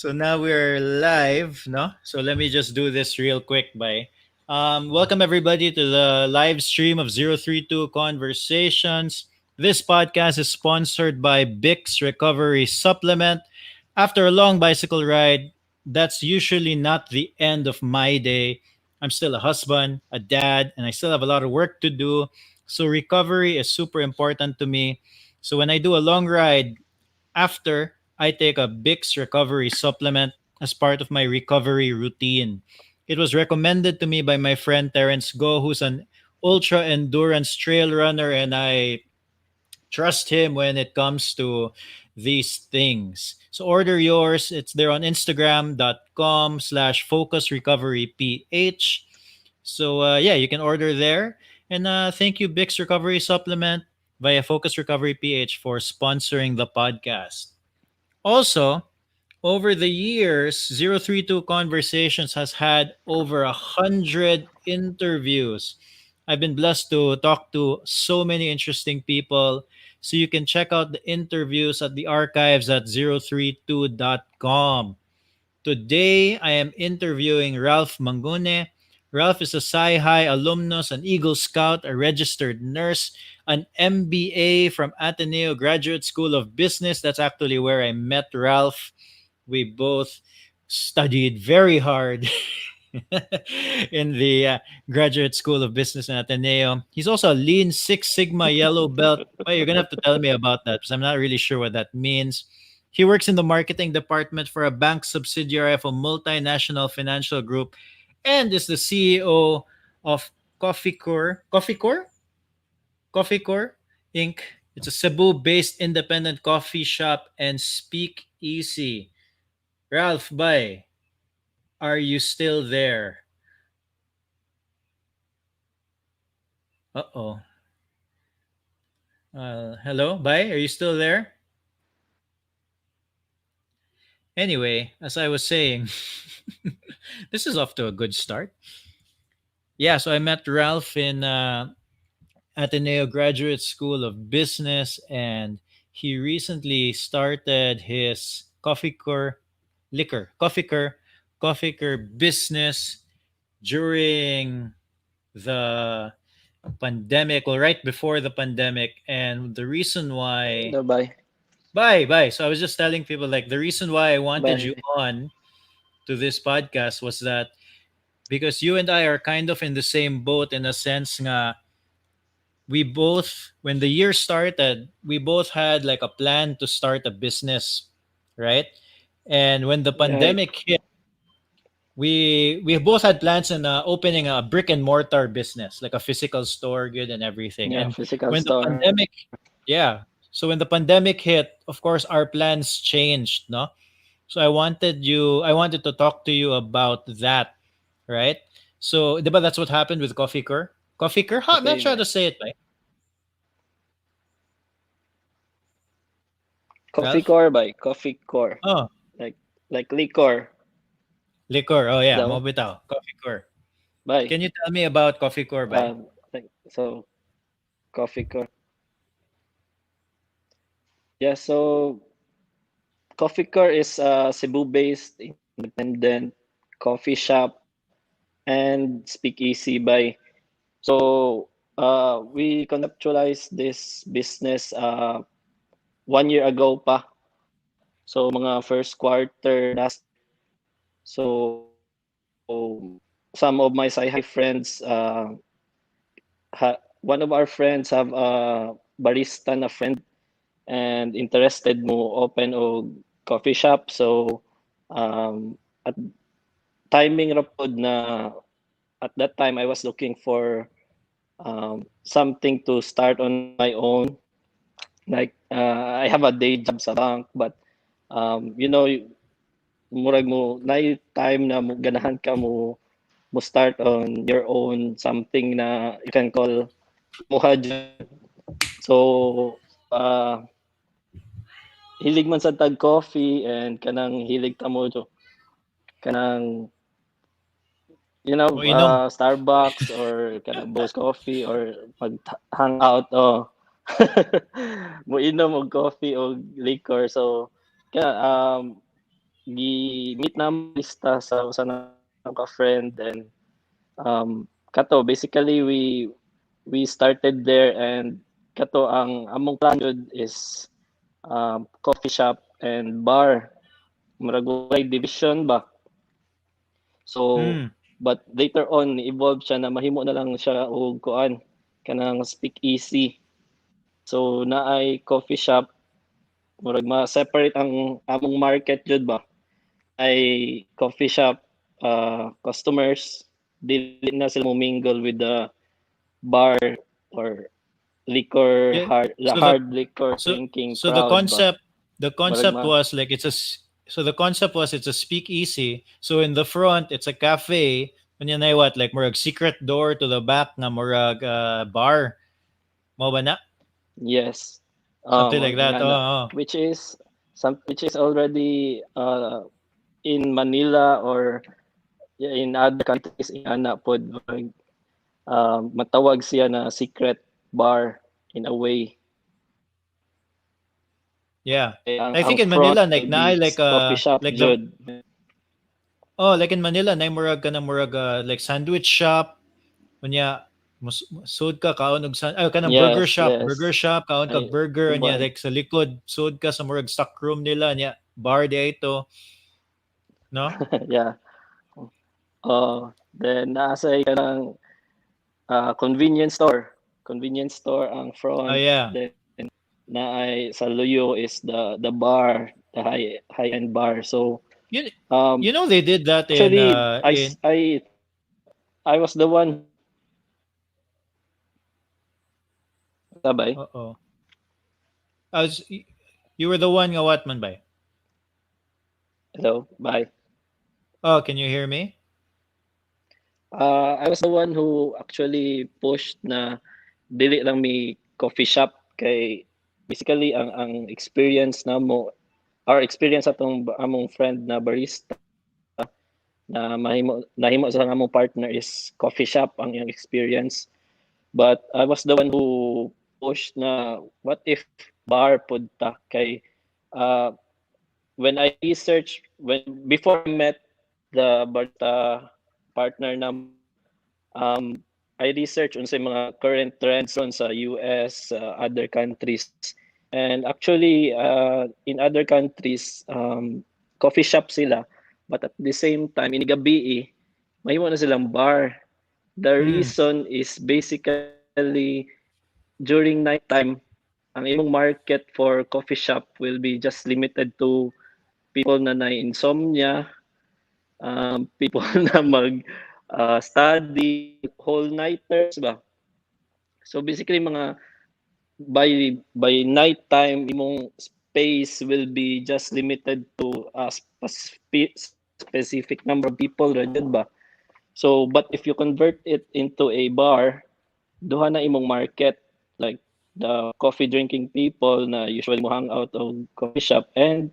So now we're live, no? So let me just do this real quick. By welcome everybody to the live stream of 032 Conversations. This podcast is sponsored by Bix Recovery Supplement. After a long bicycle ride, that's usually not the end of my day. I'm still a husband, a dad, and I still have a lot of work to do. So recovery is super important to me. So when I do a long ride, after, I take a Bix recovery supplement as part of my recovery routine. It was recommended to me by my friend Terence Go, who's an ultra endurance trail runner, and I trust him when it comes to these things. So order yours. It's there on Instagram.com/focus recovery ph. So yeah, you can order there. And thank you, Bix Recovery Supplement via Focus Recovery PH for sponsoring the podcast. Also, over the years, 032 Conversations has had over 100 interviews. I've been blessed to talk to so many interesting people. So you can check out the interviews at the archives at 032.com. Today, I am interviewing Ralph Mangune. Ralph is a Sci High alumnus, an Eagle Scout, a registered nurse, an MBA from Ateneo Graduate School of Business. That's actually where I met Ralph. We both studied very hard in the Graduate School of Business in Ateneo. He's also a Lean Six Sigma Yellow Belt. Well, you're going to have to tell me about that because I'm not really sure what that means. He works in the marketing department for a bank subsidiary of a multinational financial group and is the CEO of Coffiquor Inc. It's a Cebu-based independent coffee shop and speak easy. Ralph, bye. Are you still there? Uh-oh. Hello, bye. Are you still there? Anyway, as I was saying, this is off to a good start. Yeah, so I met Ralph in Ateneo Graduate School of Business, and he recently started his Coffiquor business during the pandemic, or right before the pandemic. And the reason why, No, bye. bye. So I was just telling people, like, the reason why I wanted you Bye. on to this podcast was that because you and I are kind of in the same boat in a sense nga we both, when the year started, we both had like a plan to start a business, right? And when the Right. pandemic hit, we both had plans in opening a brick and mortar business, like a physical store, good and everything. Yeah, And physical when the store. pandemic, yeah, so when the pandemic hit, of course, our plans changed, no? So I wanted to talk to you about that, right? So, diba that's what happened with Coffiquor? Coffiquor? How, I'm not Okay, sure how to bye. say it, right? Coffee Ralph? core, bye. Coffee core. Oh, Like liquor. liquor. Oh, yeah, Daw. Mobitaw. Coffiquor. Bye. Can you tell me about Coffiquor, bay? Like so coffee core. Yeah, so Coffee core is a Cebu-based independent coffee shop and speakeasy by. So we conceptualized this business 1 year ago pa. So mga first quarter last year. So some of my Sai High friends, one of our friends have a barista na friend and interested mo open o coffee shop. So at timing ra pod na at that time I was looking for something to start on my own. Like I have a day job sa bank, but you know, murag mo na time na mo ganahan ka mo start on your own something na you can call imuha jud. So hilig man sa tag coffee and kanang hilig ta mo to kanang Moinom. Starbucks or kanang Boss Coffee or mag hang out mo inom og coffee o liquor. So kaya gi-meet na mo barista sa usa na ka friend, then kato basically we started there, and kato ang among plan jud is coffee shop and bar, murag walay division ba. So Hmm. but later on evolve siya na mahimo na lang siya og kuan kanang speak easy. So naay coffee shop, murag ma-separate ang among market jud ba. Ay coffee shop customers, dili na sila mo mingle with the bar or liquor Yeah. hard the So the hard liquor so drinking so the crowd ba. concept the Murag concept was like so the concept was it's a speakeasy. So in the front it's a cafe. Kanya na what like murag secret door to the back na murag bar. Mo ba na? yes. Something like Murag that. Oh, ingana, oh. which is already in Manila or yeah, in other countries ingana pod, matawag siya na secret bar in a way. Yeah. Kay I ang think in front Manila will like be na like coffee shop like the jud. oh like in Manila na murag ka na murag like sandwich shop. Kunya sud ka kaon og kanang burger Yes, shop, yes. kaon kag Ay burger niya uban. like sa likod sud ka sa murag stock room nila niya bar di ito, no? Yeah. Then naasay ka ng convenience store ang Oh front. yeah. Then naay sa Luyo is the bar, the high end bar. So You you um know they did that actually in I was the one who sabay. uh-oh. I was you were the one nga what man by? Hello, bye. Oh, can you hear me? I was the one who actually pushed na dili lang may coffee shop, kay basically ang experience na mo, our experience atong among friend na barista na nahimo sa among partner is coffee shop ang iyang experience. But I was the one who pushed na what if bar pud ta, kay uh, when I researched, when before I met the barista partner namo, I researched unsay mga current trends ron sa US, other countries. And actually, in other countries, coffee shop sila. But at the same time, inigabi, mahimo na silang bar. The Mm. reason is basically during nighttime, ang imong market for coffee shop will be just limited to people na na-insomnia, people na study, whole-nighters ba. So basically mga by night time imong space will be just limited to a specific number of people ra jud ba. So but if you convert it into a bar, duha na imong market, like the coffee drinking people na usually mo hang out of coffee shop, and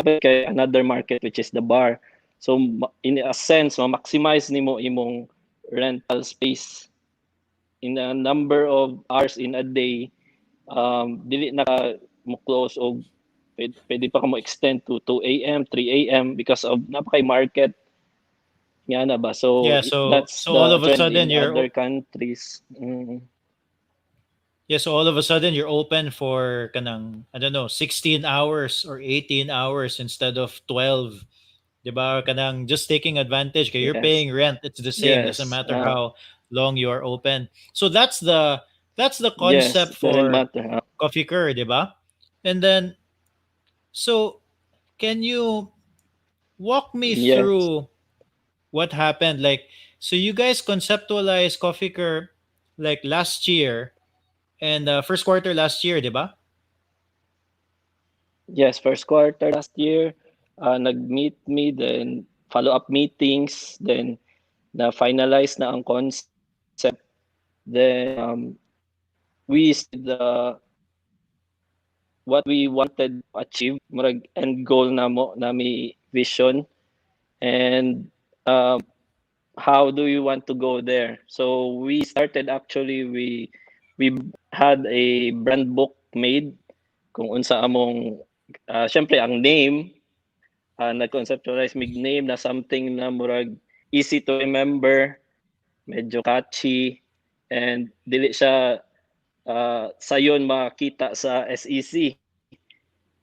apil kay another market which is the bar. So in a sense ma-maximize nimo imong rental space in a number of hours in a day. Dili na ka mo close og pwede pa ka mo extend to 2 a.m., 3 a.m. because of napakay market nga na ba. So Yeah, that's so all the of a trend sudden in other countries. yeah, so all of a sudden you're open for kanang I don't know, 16 hours or 18 hours instead of 12. 'Di ba? Kanang just taking advantage kay you're Yes. paying rent, it's the same doesn't Yes. matter how long you are open. So that's the Yes. concept Doesn't for matter. Coffiquor, 'di ba? And then so can you walk me Yes. through what happened like so you guys conceptualized Coffiquor like last year and first quarter last year, 'di ba? Yes. First quarter last year, nag-meet me, then follow-up meetings, then na-finalize na ang concept. Then we started what we wanted to achieve, murag end goal na mo, na may vision, and how do you want to go there. So we started actually, we had a brand book made kung unsa among syempre ang name, nag-conceptualize mig name na something na murag easy to remember, medyo catchy, and dili siya sayon makita sa SEC.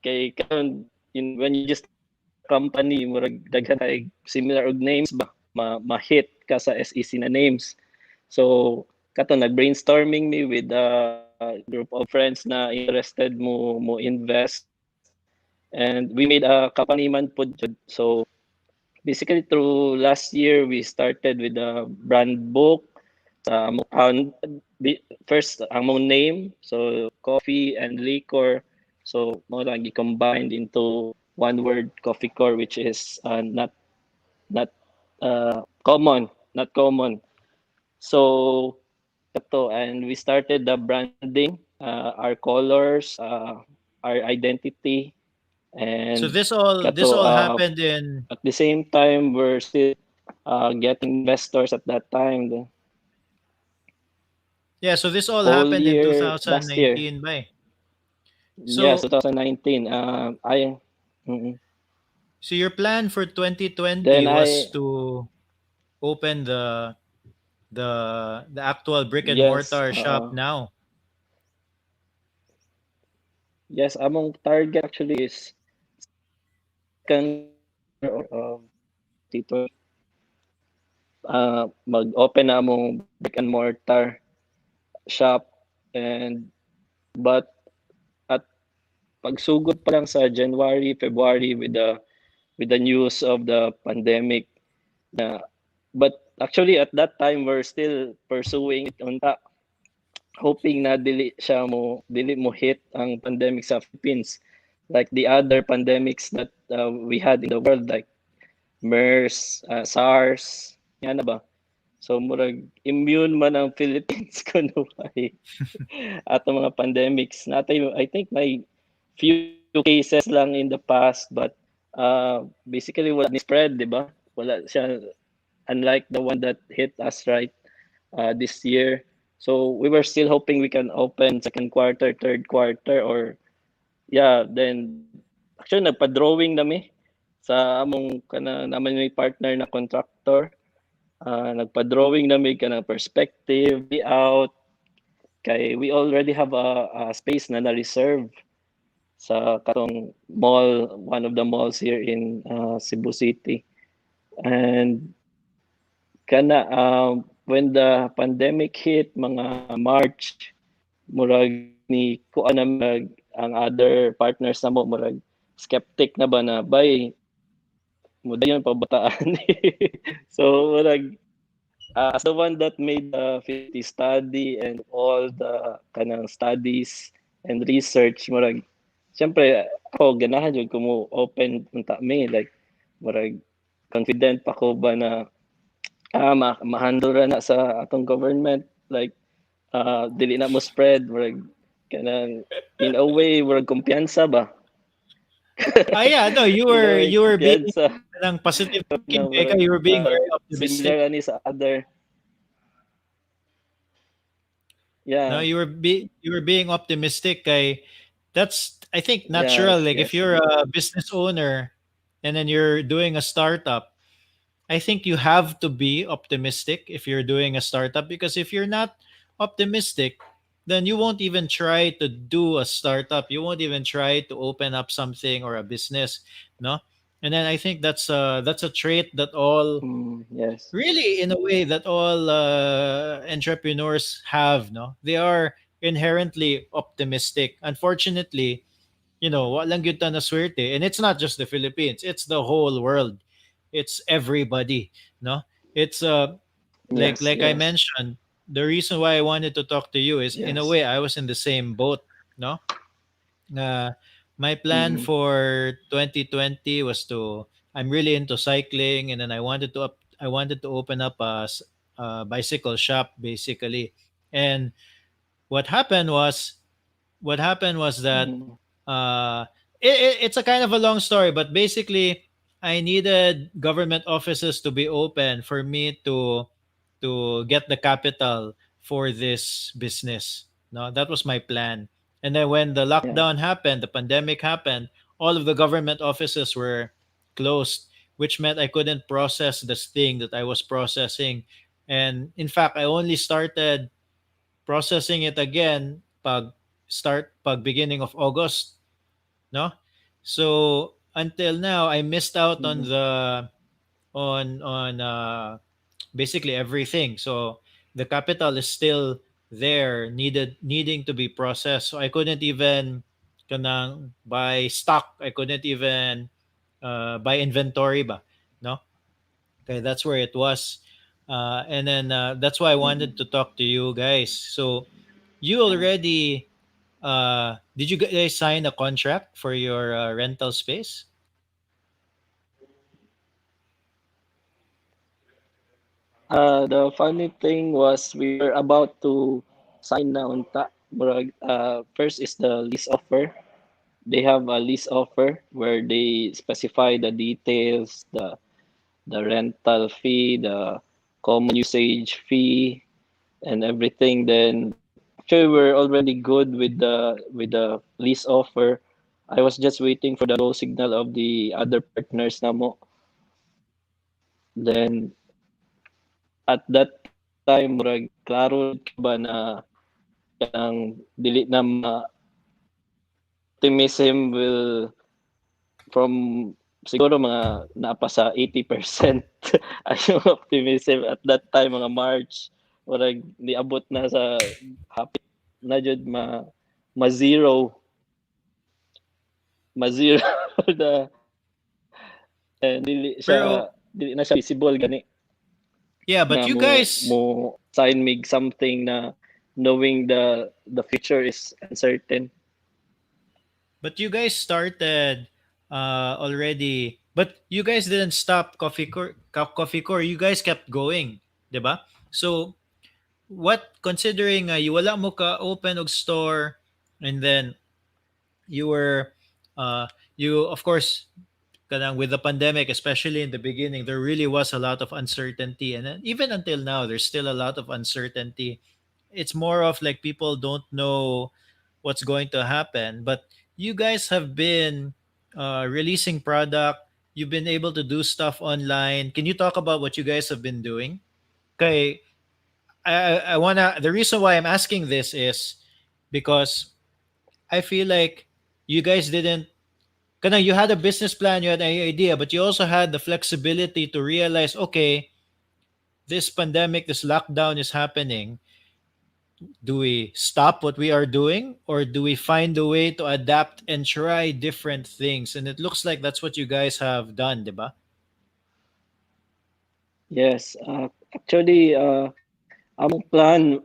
Kay karon when you just start a company, murag daghan kay similar og names ba, ma-hit ka sa SEC na names. So kato nag-brainstorming me with a group of friends na interested mo invest, and we made a company man pud jud. So basically through last year we started with a brand book sa first ang mong name, so coffee and liquor, so mo lang combined into one word Coffiquor, which is not common. So kato, and we started the branding, our colors, our identity, So and this kato, all happened in at the same time we're still getting investors at that time. The yeah, so this all whole happened in year last year. 2019 by. Yes, So 2019. I so your plan for 2020 then was I to open the actual brick and yes, mortar shop now. yes. Among target actually is second quarter of 2020. Mag-open na among brick and mortar shop, and but at pagsugod pa lang sa January, February with the news of the pandemic na, but actually at that time we're still pursuing it unta, hoping na dili mo hit ang pandemic sa Philippines like the other pandemics that we had in the world, like MERS, SARS, yan na ba. So murag immune man ang Philippines kuno kay ato mga pandemics natay. I think may few cases lang in the past, but basically wala ni spread, di ba? Wala siya, unlike the one that hit us right this year. So we were still hoping we can open second quarter, third quarter, or yeah, then actually nagpa-drawing nami sa among kana naman may partner na contractor. Nagpa-drawing nami kana perspective, layout, kay we already have a space na na-reserve sa katong mall, one of the malls here in Cebu City. And kana when the pandemic hit mga March, murag ni kuan na ang other partners na mo murag skeptic na ba na bay mudayon pabataan. So murag as the one that made the feasibility study and all the kanang studies and research, murag siyempre ako ganahan jud ko mo open unta me, like murag confident pa ko ba na ma-handle ra na sa atong government, like dili na mo spread, murag kanang in a way murag kumpiyansa ba. Ah, yeah, no, In a way you were being kumpiyansa ng positive na thinking, Becca. murag You were being very similar optimistic. ani sa other. No, Yeah, you were being optimistic. Kay that's I think natural. yes, Like if yes. you're a business owner and then you're doing a startup, I think you have to be optimistic if you're doing a startup, because if you're not optimistic, then you won't even try to do a startup. You won't even try to open up something or a business, no? And then I think that's a trait that all Yes. really, in a way, that all entrepreneurs have, no? They are inherently optimistic. Unfortunately, walang gyud ta na swerte, and it's not just the Philippines, it's the whole world. It's everybody, no? It's Yes, like I yes, mentioned, the reason why I wanted to talk to you is, in a yes. way, I was in the same boat, no? Uh, my plan Mm, for 2020 was to I'm really into cycling, and then I wanted to open up a bicycle shop, basically. And what happened was that mm, uh, it's a kind of a long story, but basically, I needed government offices to be open for me to get the capital for this business. No, that was my plan. And then when the yeah. lockdown happened, the pandemic happened, all of the government offices were closed, which meant I couldn't process this thing that I was processing. And in fact, I only started processing it again pag beginning of August, no? So until now I missed out on Mhm. the on basically everything. So the capital is still there, needing to be processed. So I couldn't even kanang buy stock. I couldn't even buy inventory ba, no? Okay, that's where it was. And then that's why I wanted to Mhm. talk to you guys. So you already did you guys sign a contract for your rental space? The funny thing was we were about to sign na unta. Murag, first is the lease offer. They have a lease offer where they specify the details, the rental fee, the common usage fee, and everything. Then actually we're already good with the lease offer. I was just waiting for the go signal of the other partners na mo. Then at that time murag klaro jud ka ba na kanang dili na optimism will from siguro mga naapa sa 80% ay yung optimism at that time mga March murag niabot na sa hapit na jud ma zero ma zero na and Pero dili na siya visible gani yeah, na but you mo guys sign mig something na knowing the future is uncertain. started already, but you guys didn't stop Coffee Core. You guys kept going, 'di ba? So what considering you wala mo ka open og store, and then you were you of course kanang with the pandemic, especially in the beginning, there really was a lot of uncertainty, and then even until now there's still a lot of uncertainty. It's more of like people don't know what's going to happen, but you guys have been releasing product. You've been able to do stuff online. Can you talk about what you guys have been doing? Okay, I wanna. The reason why I'm asking this is because I feel like you guys didn't. Kana you had a business plan, you had an idea, but you also had the flexibility to realize, okay, this pandemic, this lockdown is happening. Do we stop what we are doing, or do we find a way to adapt and try different things? And it looks like that's what you guys have done, diba? Yes, actually among plan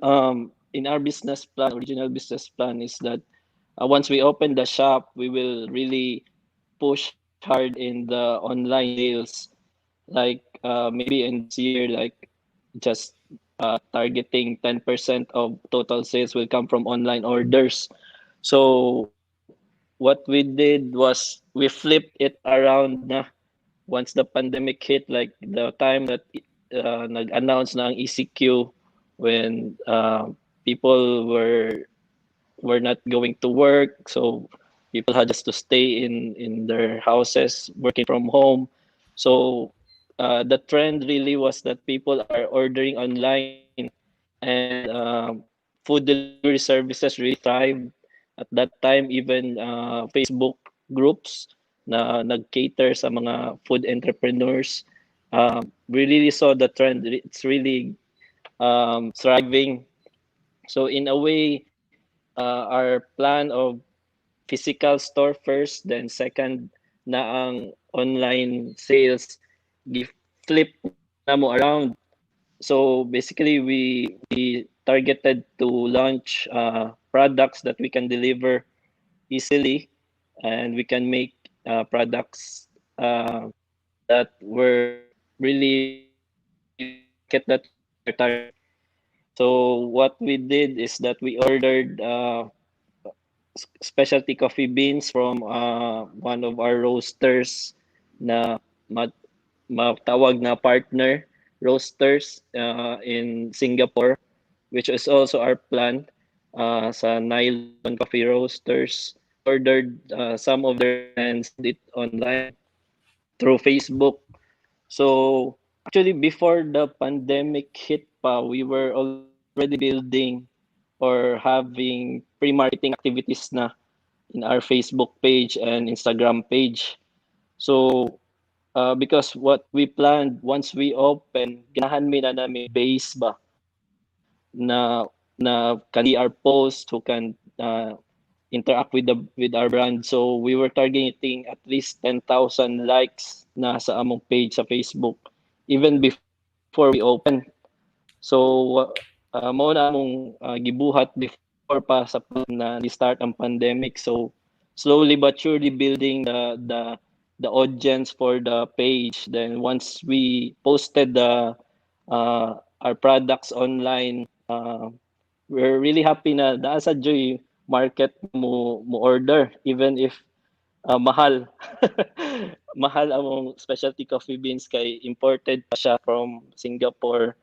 in our business plan, original business plan is that once we open the shop, we will really push hard in the online sales. Like maybe in this year, like just targeting 10% of total sales will come from online orders. So what we did was we flipped it around na once the pandemic hit, like the time that nag-announce na ang ECQ when people were not going to work, so people had just to stay in their houses working from home. So the trend really was that people are ordering online, and food delivery services really thrived at that time. Even Facebook groups na nag-cater sa mga food entrepreneurs, we really saw the trend. It's really thriving. So in a way, our plan of physical store first, then second na ang online sales, gi-flip na mo around. So basically, we targeted to launch products that we can deliver easily, and we can make products that were really the market that we are targeting. So what we did is that we ordered specialty coffee beans from one of our roasters na mat matawag na partner roasters in Singapore, which is also our plan sa Nylon Coffee Roasters. We ordered some of their beans and sold it online. through Facebook. So actually, before the pandemic hit we were already building or having pre-marketing activities na in our Facebook page and Instagram page. So because what we planned once we open, ganahan mi na namin base ba na can see our posts, who can interact with our brand. So we were targeting at least 10,000 likes na sa among page sa Facebook even before we open. So mao na among gibuhat before pa sa na start ang pandemic. So slowly but surely building the audience for the page. Then once we posted our products online, we're really happy na naa sa joy market mo order even if mahal. Mahal among specialty coffee beans kay imported pa siya from Singapore,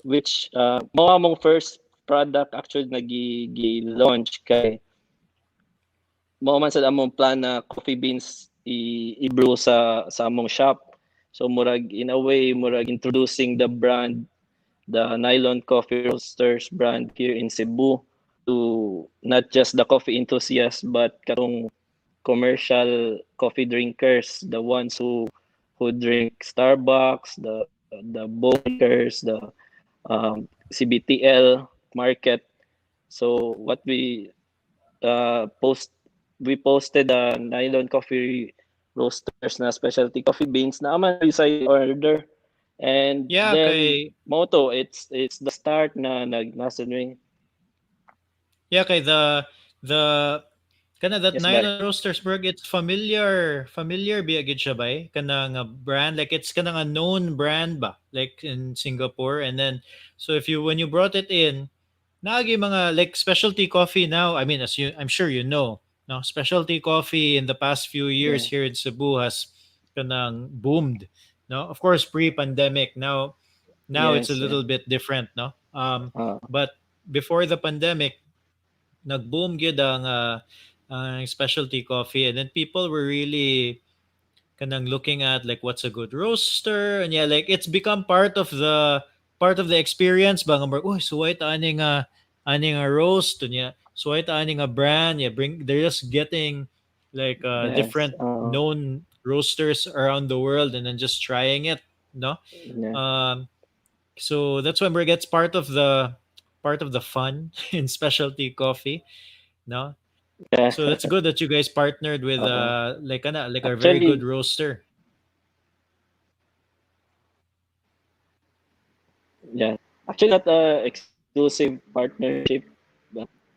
which mao among first product actually nagi-launch kay mao man sad among plan na coffee beans i-brew sa among shop. So murag in a way murag introducing the brand, the Nylon Coffee Roasters brand here in Cebu to not just the coffee enthusiasts but katong commercial coffee drinkers, the ones who drink Starbucks, the bowl drinkers, the CBTL market. So what post we posted nylon coffee roasters na specialty coffee beans na aman sa order. And Yeah, then kay moto, it's the start na nasa yeah, kay the kana that yes ba. nylon roastersburg, it's familiar biya gid siya bay kana nga brand, like it's kana nga known brand ba like in Singapore. And then so if you when you brought it in, nagi mga like specialty coffee now, I mean, as you I'm sure you know, no, specialty coffee in the past few years Yeah. here in Cebu has kanang boomed, no, of course pre-pandemic. Now it's a Yes, yeah. little bit different, no, Uh, but before the pandemic nag-boom gyud ang specialty coffee, and then people were really kanang looking at like what's a good roaster, and yeah, like it's become part of the experience ba nga oh suway ta ani nga roast niya, suway ta ani nga brand, yeah, bring they're just getting like yes. different known roasters around the world and then just trying it, no. Yeah. So that's when it gets part of the fun in specialty coffee, no. Yeah. So that's good that you guys partnered with Oo. like a very good Actually, roaster. yeah. Actually, not a exclusive partnership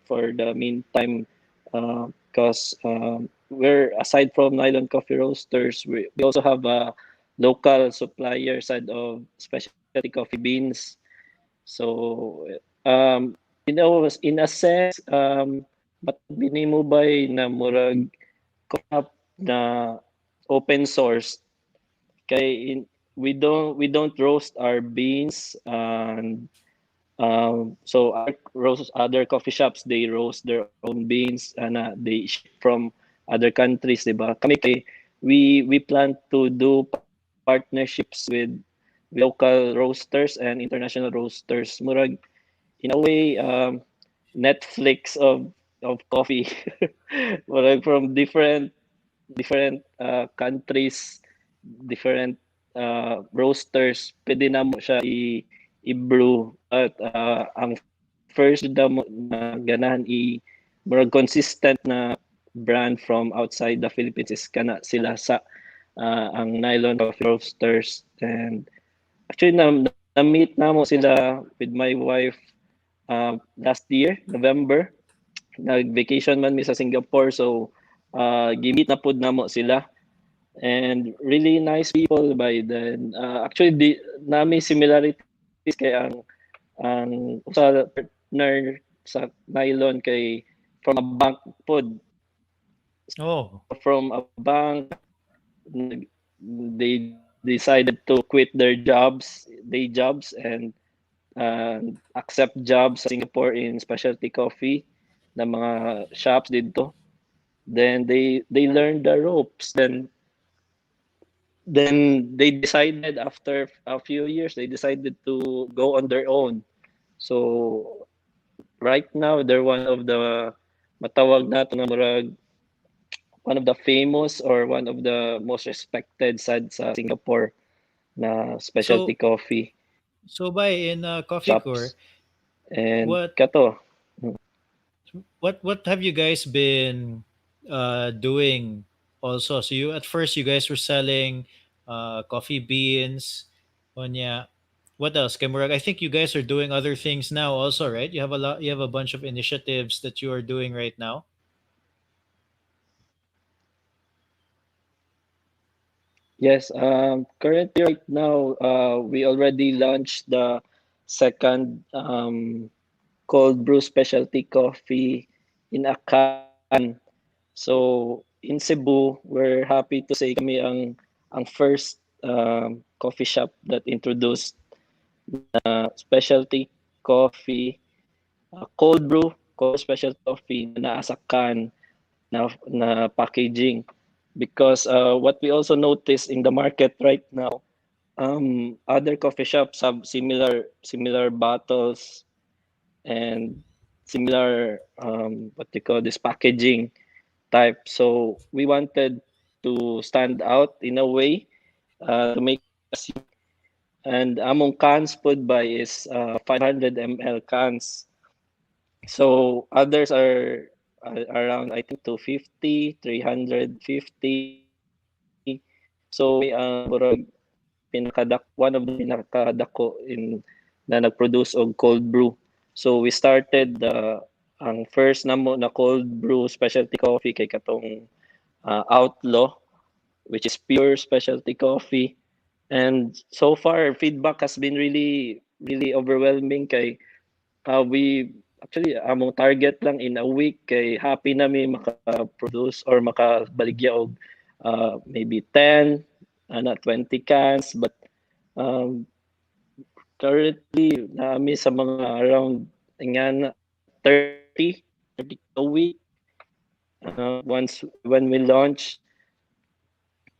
for the meantime, because we're aside from nylon coffee roasters, we also have a local supplier side of specialty coffee beans. So, you know, in a sense, matag binimo bay na murag co-op na open source kay we don't roast our beans, and so other coffee shops, they roast their own beans and they ship from other countries, di ba? Kami kay we plan to do partnerships with local roasters and international roasters. Murag in a way, Netflix of coffee. Murag from different countries, different roasters, pwede na mo siya i-brew. At ang first jud mo na ganahan murag consistent na brand from outside the Philippines is kana sila sa ang Nylon Coffee Roasters. And actually na-meet na mo sila with my wife last year, November. Nag-vacation man mi sa Singapore, so gi-meet na pud namo sila. And really nice people by then. Actually, nami similarities kay ang usa partner sa nylon kay from a bank pod. Oh, From a bank, they decided to quit their day jobs, and accept jobs sa Singapore in specialty coffee na mga shops dito. Then they learned the ropes. Then then they decided after a few years they decided to go on their own. So right now they're one of the matawag nato na murag one of the famous or one of the most respected sad sa Singapore na specialty So coffee by in Coffiquor, shops and what kato. what have you guys been doing also? So you at first you guys were selling coffee beans, onya. What else? Kemurag, I think you guys are doing other things now also, right? You have a bunch of initiatives that you are doing right now. Yes, currently right now, we already launched the second cold brew specialty coffee in a can. So in Cebu, we're happy to say kami ang first coffee shop that introduced specialty coffee, cold specialty coffee na naa sa can na packaging. Because what we also notice in the market right now, other coffee shops have similar bottles and similar what they call this packaging type. So we wanted to stand out in a way to make us unique. And among cans put by is 500 ml cans. So others are around I think 250, 350. So kami ang murag one of the pinakadako in na nag-produce og cold brew. So we started ang first namo na cold brew specialty coffee kay katong Outlaw, which is pure specialty coffee. And so far feedback has been really overwhelming kay we actually among target lang in a week kay happy na mi maka-produce or makabaligya og maybe 10 not 20 cans but um, currently nami sa mga around nga 30 a week once when we launch.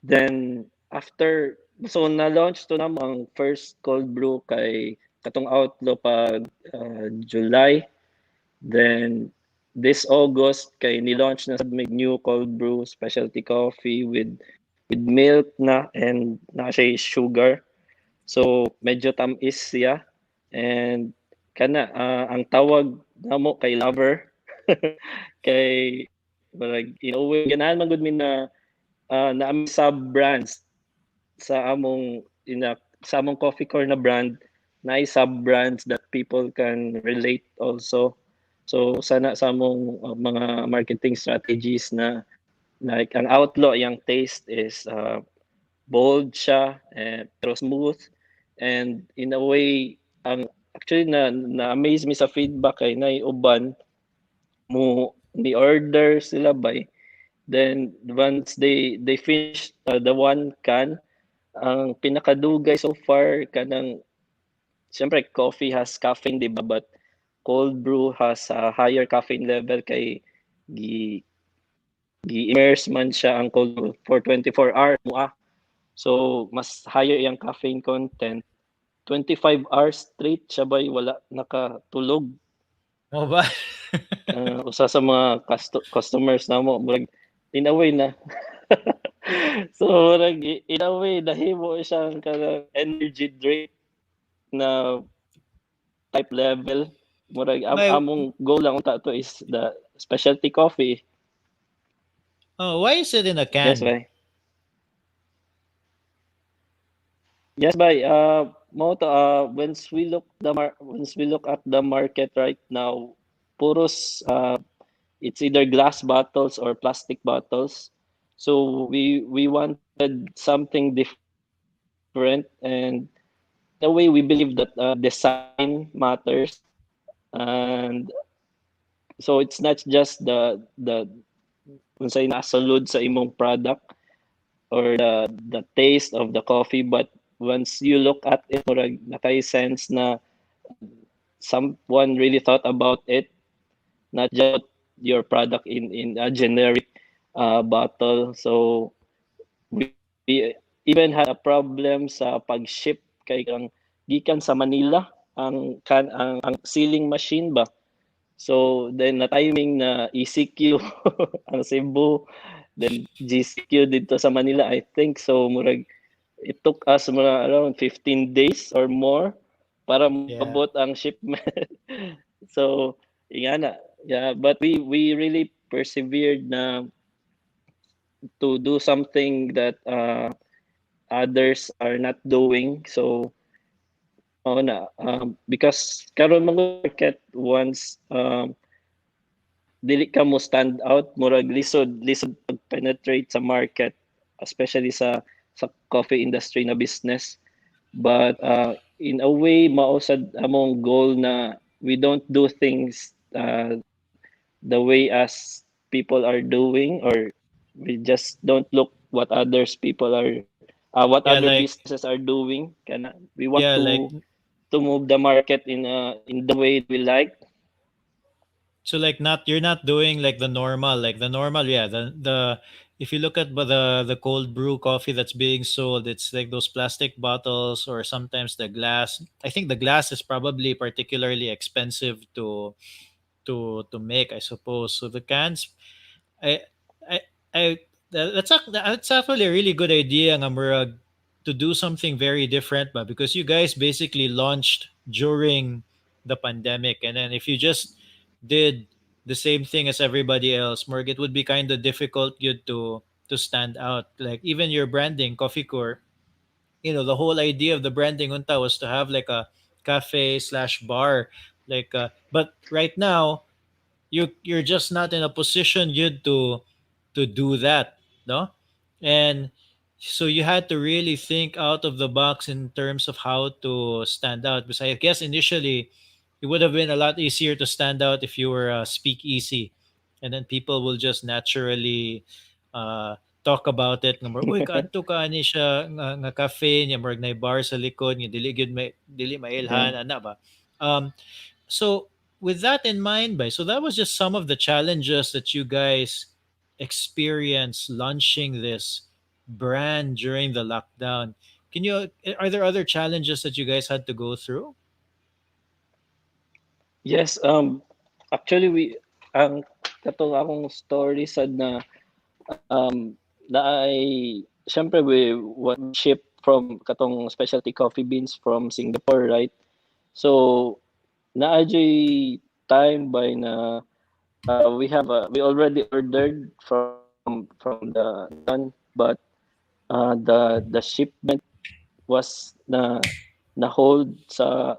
Then after so na launch to nam ang first cold brew kay katong Outlaw pag July. Then this August kay ni-launch na sad may new cold brew specialty coffee with milk na and na siya sugar. So medyo tamis siya and kana ang tawag namo kay lover kay like in a way ganahan man gud mi na naami sub brands sa among sa among coffee core na brand na sub brands that people can relate also. So sana sa among mga marketing strategies na like ang Outlaw yung taste is bold siya pero smooth and in a way ang actually na amaze me sa feedback kay uban mo ni order sila by then once they finish the one can ang pinakadugay so far kanang siyempre coffee has caffeine di ba but cold brew has a higher caffeine level kay gi gi-immerse man siya ang cold brew for 24 hours mo. So mas higher yung caffeine content. 25 hours straight siya ba'y wala nakatulog. Oh ba? Usa sa mga customers namo murag in a way na so murag in a way nahimo siyang kanang energy drink na type level. Murag Why? among goal lang unta to is the specialty coffee. Oh, why is it in a Yes, can? bye. Yes, bye. Mo to, once we look at the market right now, puros it's either glass bottles or plastic bottles. So we wanted something different, and in a way we believe that design matters, and so it's not just the kung say nasulod sa imong product or the taste of the coffee, but once you look at it, murag nakay sense na someone really thought about it, not just put your product in a generic bottle. So we even had a problem sa pag-ship kay kang gikan sa Manila ang sealing machine ba. So then na timing na ECQ ang Cebu, then GCQ dito sa Manila, I think. So murag it took us mga around 15 days or more para Yeah. maabot ang shipment. So ingana, yeah, but we really persevered na to do something that others are not doing. So oo na, because karon mga market once dili ka mo stand out, murag lisod pag penetrate sa market, especially sa coffee industry na business. But in a way mausad among goal na we don't do things the way as people are doing, or we just don't look what others people are what Yeah, other like businesses are doing. Kana we want yeah, like to move the market in the way we like. so like not you're not doing like the normal, yeah, the if you look at the cold brew coffee that's being sold, it's like those plastic bottles or sometimes the glass. I think the glass is probably particularly expensive to make, I suppose. So the cans, I I I that's actually a really good idea nga murag to do something very different, but because you guys basically launched during the pandemic, and then if you just did the same thing as everybody else, murag it would be kind of difficult you to stand out. Like even your branding, Coffiquor, the whole idea of the branding unta was to have like a cafe slash bar, like but right now you're just not in a position yet to do that, no? And so you had to really think out of the box in terms of how to stand out, because I guess initially it would have been a lot easier to stand out if you were speakeasy, and then people will just naturally uh, talk about it nga uy kaadto ka ani siya nga cafe niya murag na bar sa likod nga dili mailhan Yeah. ana ba. So with that in mind, by so that was just some of the challenges that you guys experienced launching this brand during the lockdown. Can you Are there other challenges that you guys had to go through? Yes, actually ang katong akong story sad na na ay syempre we ship from katong specialty coffee beans from Singapore, right? So naadjay time by na we already ordered from the but the shipment was na hold sa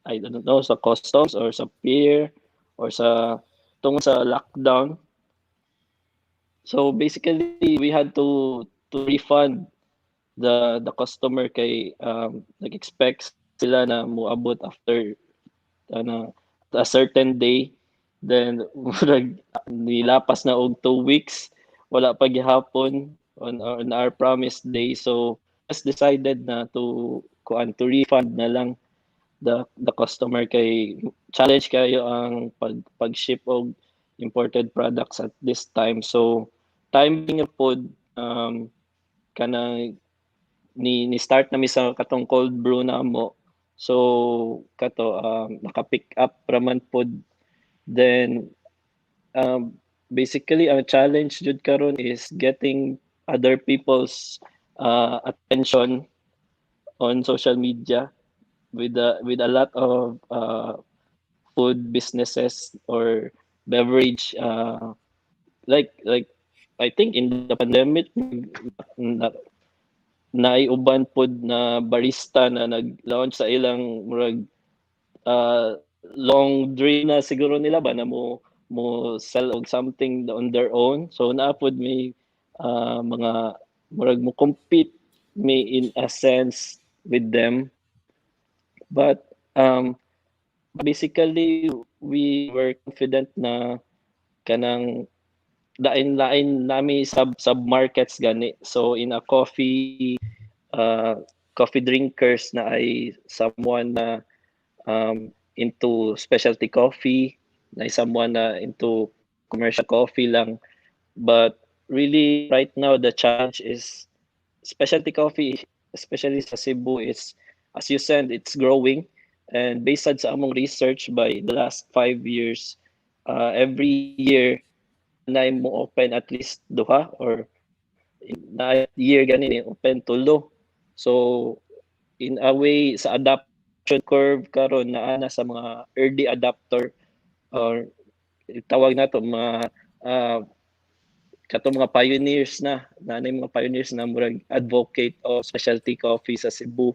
I don't know sa customs or sa pier or sa tungod sa lockdown. So basically we had to refund the customer kay nag-expect sila na moabot after ano a certain day, then murag nilapas na og 2 weeks wala pa gihapon on our promised day. So we just decided na to refund na lang the customer kay challenge kayo ang pag-ship og imported products at this time. So timing na pod kanang ni start na mi sa katong cold brew na mo. So kato naka-pick up raman pod, then basically ang challenge jud karon is getting other people's attention on social media with a lot of food businesses or beverage like I think in the pandemic na, naiuban pod na barista na nag-launch sa ilang murag long dream na siguro nila ba na mo sell og something on their own. So naapod may mga murag mo compete may in a sense with them. But basically we were confident na kanang lain-lain nami sub markets gani. So in a uh, coffee drinkers na ay someone na into specialty coffee, na someone na into commercial coffee lang. But really right now the challenge is specialty coffee, especially sa Cebu, is, as you said, it's growing. And based sa among research by the last 5 years, every year, na mo open at least duha, or na year gani open tulo. So in a way, sa adoption curve karon naa na sa mga early adopter, or tawag nato mga kato mga pioneers na nanay mga pioneers na murag advocate of specialty coffee sa Cebu.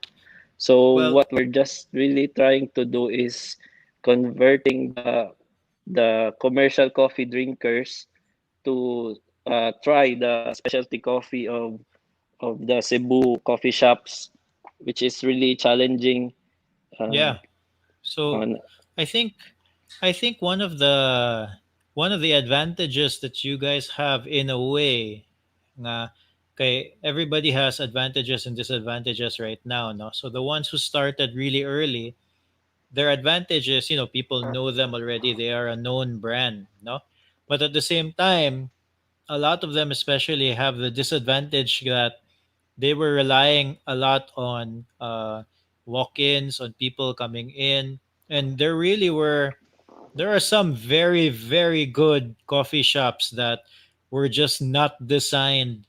So Well, what we're just really trying to do is converting the commercial coffee drinkers to try the specialty coffee of the Cebu coffee shops, which is really challenging. Uh, yeah. So on I think I think one of the advantages that you guys have in a way nga kay everybody has advantages and disadvantages right now, no? So the ones who started really early, their advantage is, people know them already. They are a known brand, no? But at the same time, a lot of them especially have the disadvantage that they were relying a lot on walk-ins, on people coming in, and there are some very very good coffee shops that were just not designed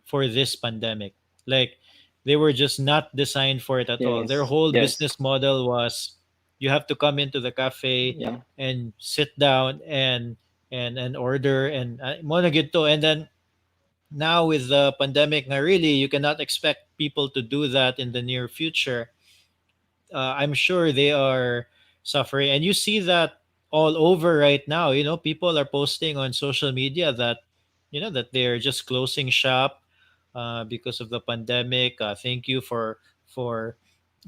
for this pandemic. Like they were just not designed for it at all. Their yes, whole yes, business model was you have to come into the cafe yeah, and sit down and order and mo na gyud to. And then now with the pandemic, na really you cannot expect people to do that in the near future. I'm sure they are suffering, and you see that all over right now. People are posting on social media that that they're just closing shop because of the pandemic. Thank you for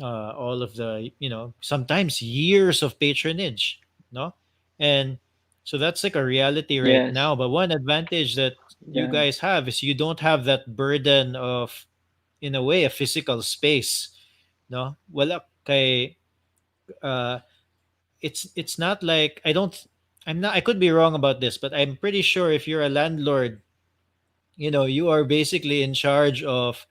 all of the sometimes years of patronage, no, and so that's like a reality right yes, now. But one advantage that you yeah, guys have is you don't have that burden of, in a way, a physical space, no. Wala kay it's not like I could be wrong about this, but I'm pretty sure if you're a landlord, you are basically in charge of,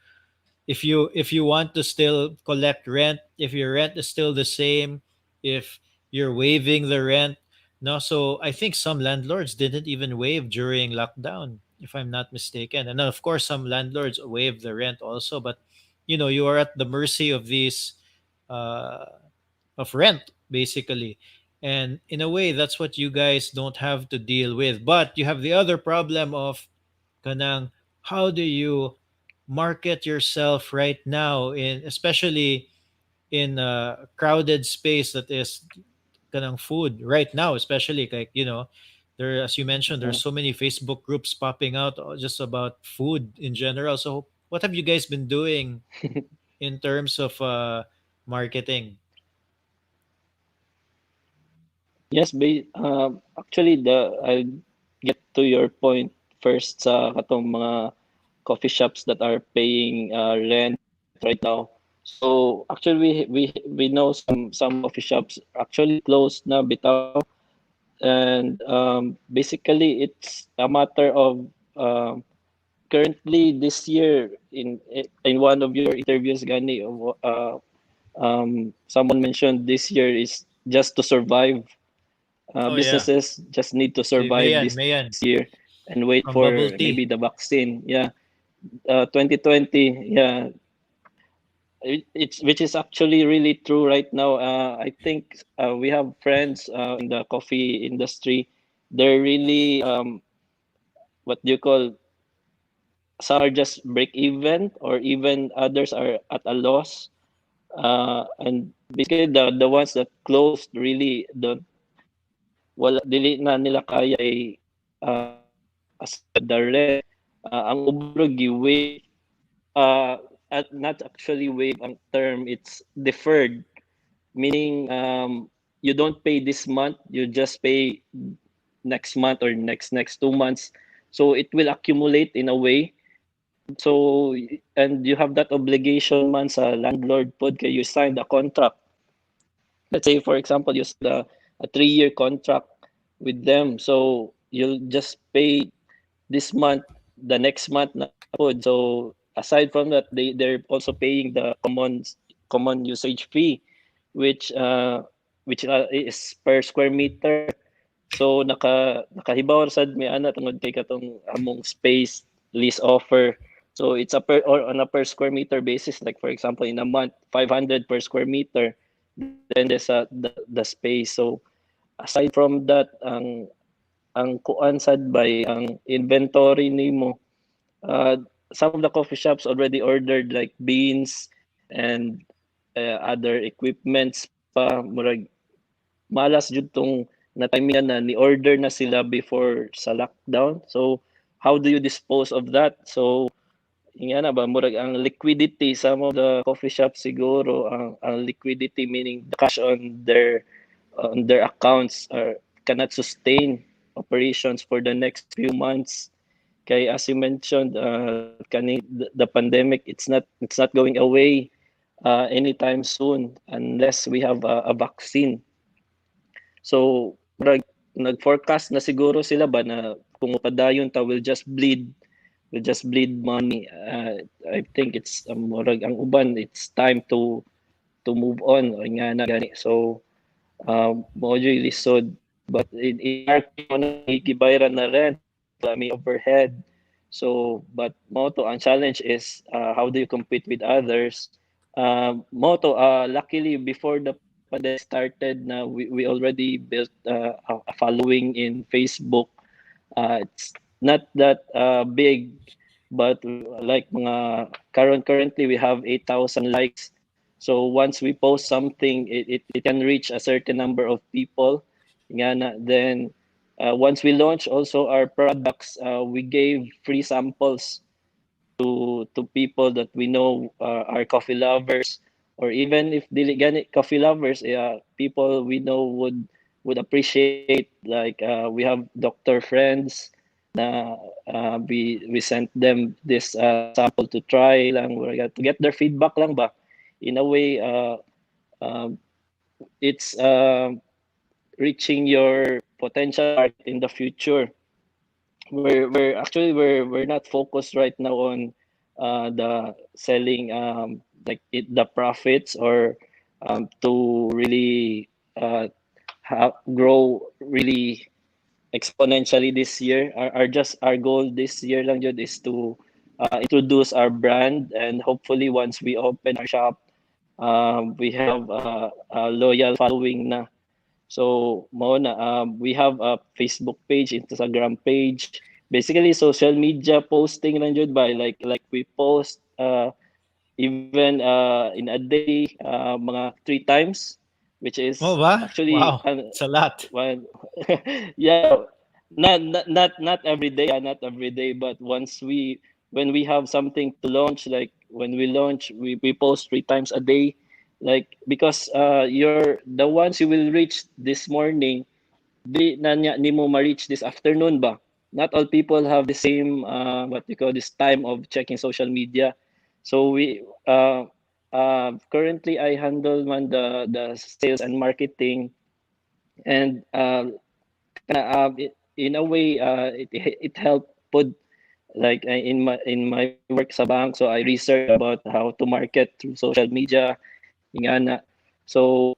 if you want to still collect rent, if your rent is still the same, if you're waiving the rent. No, so I think some landlords didn't even waive during lockdown, if I'm not mistaken. And then of course some landlords waive the rent also, but you are at the mercy of these uh of rent basically. And in a way that's what you guys don't have to deal with, but you have the other problem of kanang, how do you market yourself right now, in especially in a crowded space that is kanang food right now, especially like there, as you mentioned, there's yeah. so many Facebook groups popping out just about food in general. So what have you guys been doing in terms of marketing? Yes, actually, I'll get to your point first sa katong mga coffee shops that are paying rent right now. So actually, we know some coffee shops actually closed na bitaw, and basically it's a matter of currently this year in one of your interviews, Gani, someone mentioned this year is just to survive. Oh yeah, Businesses just need to si survive Mayan, this year Mayan and wait for from Bubble maybe the Tea. vaccine. Yeah, 2020. Yeah, it's which is actually really true right now. I think we have friends in the coffee industry. They're really what do you call? Some are just break even, or even others are at a loss. And basically, the ones that closed really don't, wala dili na nila kaya aside the rent, ang ubro gi-waive, uh, at not actually waive ang term, it's deferred, meaning you don't pay this month, you just pay next month or next 2 months, so it will accumulate in a way. So and you have that obligation man sa landlord pod kay you signed a contract. Let's say for example you signed a 3-year contract with them, so you'll just pay this month, the next month na pod. So aside from that, they're also paying the common usage fee, which is per square meter. So nakahibaw sad mi ana tungod kay katong among space lease offer. So it's a per or on a per square meter basis, like for example in a month 500 per square meter, depende sa the space. So aside from that, ang kuan sad bay ang inventory nimo. uh, some of the coffee shops already ordered like beans and other equipments pa, murag malas jud tong na timingan na ni order na sila before sa lockdown. So how do you dispose of that? So nga na ba murag ang liquidity, some of the coffee shops siguro ang liquidity, meaning the cash on their accounts are cannot sustain operations for the next few months. Kay as you mentioned, the pandemic, it's not going away anytime soon unless we have a vaccine. So nag-forecast na siguro sila ba na kung padayon ta will just bleed money. I think it's murag ang uban, it's time to move on o nga na gani. So mo lisod, but in our case mo na gibayran na rent, may overhead. So but moto ang challenge is how do you compete with others. Moto luckily before the pandemic started na we already built a following in Facebook. It's not that big, but like mga currently we have 8,000 likes. So once we post something, it can reach a certain number of people. Nga na, then once we launch also our products, we gave free samples to people that we know are coffee lovers, or even if dili gani coffee lovers, people we know would appreciate. Like we have doctor friends na we sent them this sample to try lang, to get their feedback lang ba. In a way, it's reaching your potential market in the future. We're not focused right now on the selling, like the profits, or to really grow really exponentially this year. Our goal this year lang yun is to introduce our brand, and hopefully once we open our shop, we have a loyal following na. So mao na, we have a Facebook page, Instagram page. Basically social media posting lang jud ba, like we post even in a day mga 3 times, which Oh, is ba? actually Wow. It's a lot. one. Yeah, not every day, not every day, but once we when we have something to launch, like when we launch, we post 3 times a day, like because you're the ones you will reach this morning, di na niya ni mo ma-reach this afternoon ba. Not all people have the same what you call this time of checking social media. So we currently I handle man the sales and marketing, and in a way it helped put like in my work sa bank. So I research about how to market through social media, ingana. So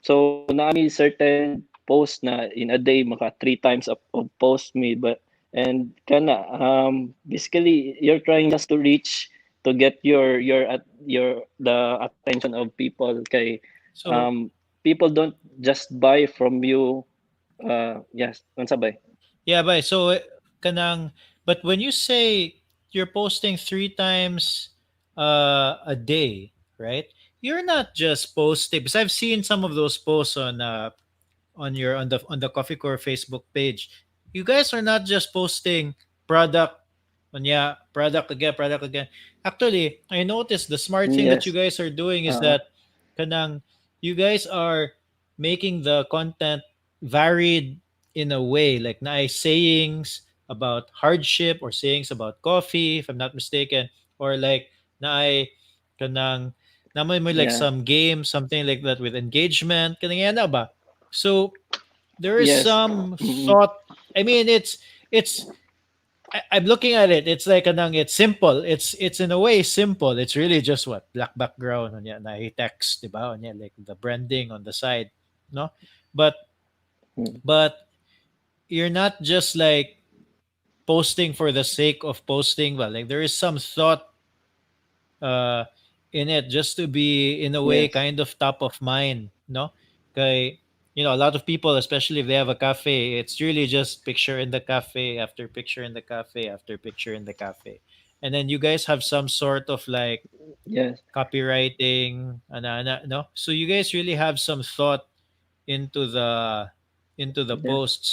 so naami certain post na in a day maka 3 times of post me, but and kana basically you're trying just to reach, to get your the attention of people. Kay So, people don't just buy from you. Yes, unsa bay? yeah, but so kanang, but when you say you're posting 3 times a day, right? You're not just posting, because I've seen some of those posts on your on the Coffee Core Facebook page. You guys are not just posting product on, yeah, product again. Actually, I noticed the smart thing that you Yes. guys are doing is Uh, that kanang you guys are making the content varied in a way, like na sayings about hardship or sayings about coffee, if I'm not mistaken, or like na kanang naman mo like yeah. some game, something like that with engagement, kanang yan na ba? So there is Yes. some Mhm. thought. I mean, it's I'm looking at it. It's like anang it's simple. It's in a way simple. It's really just what black background on na text, diba? On like the branding on the side, no? But Mm. but you're not just like posting for the sake of posting. Well, like there is some thought uh in it just to be in a way Yes. kind of top of mind, no? Kay, a lot of people, especially if they have a cafe, it's really just picture in the cafe after picture in the cafe after picture in the cafe. And then you guys have some sort of like Yes. copywriting, no? So you guys really have some thought into the Yes. posts,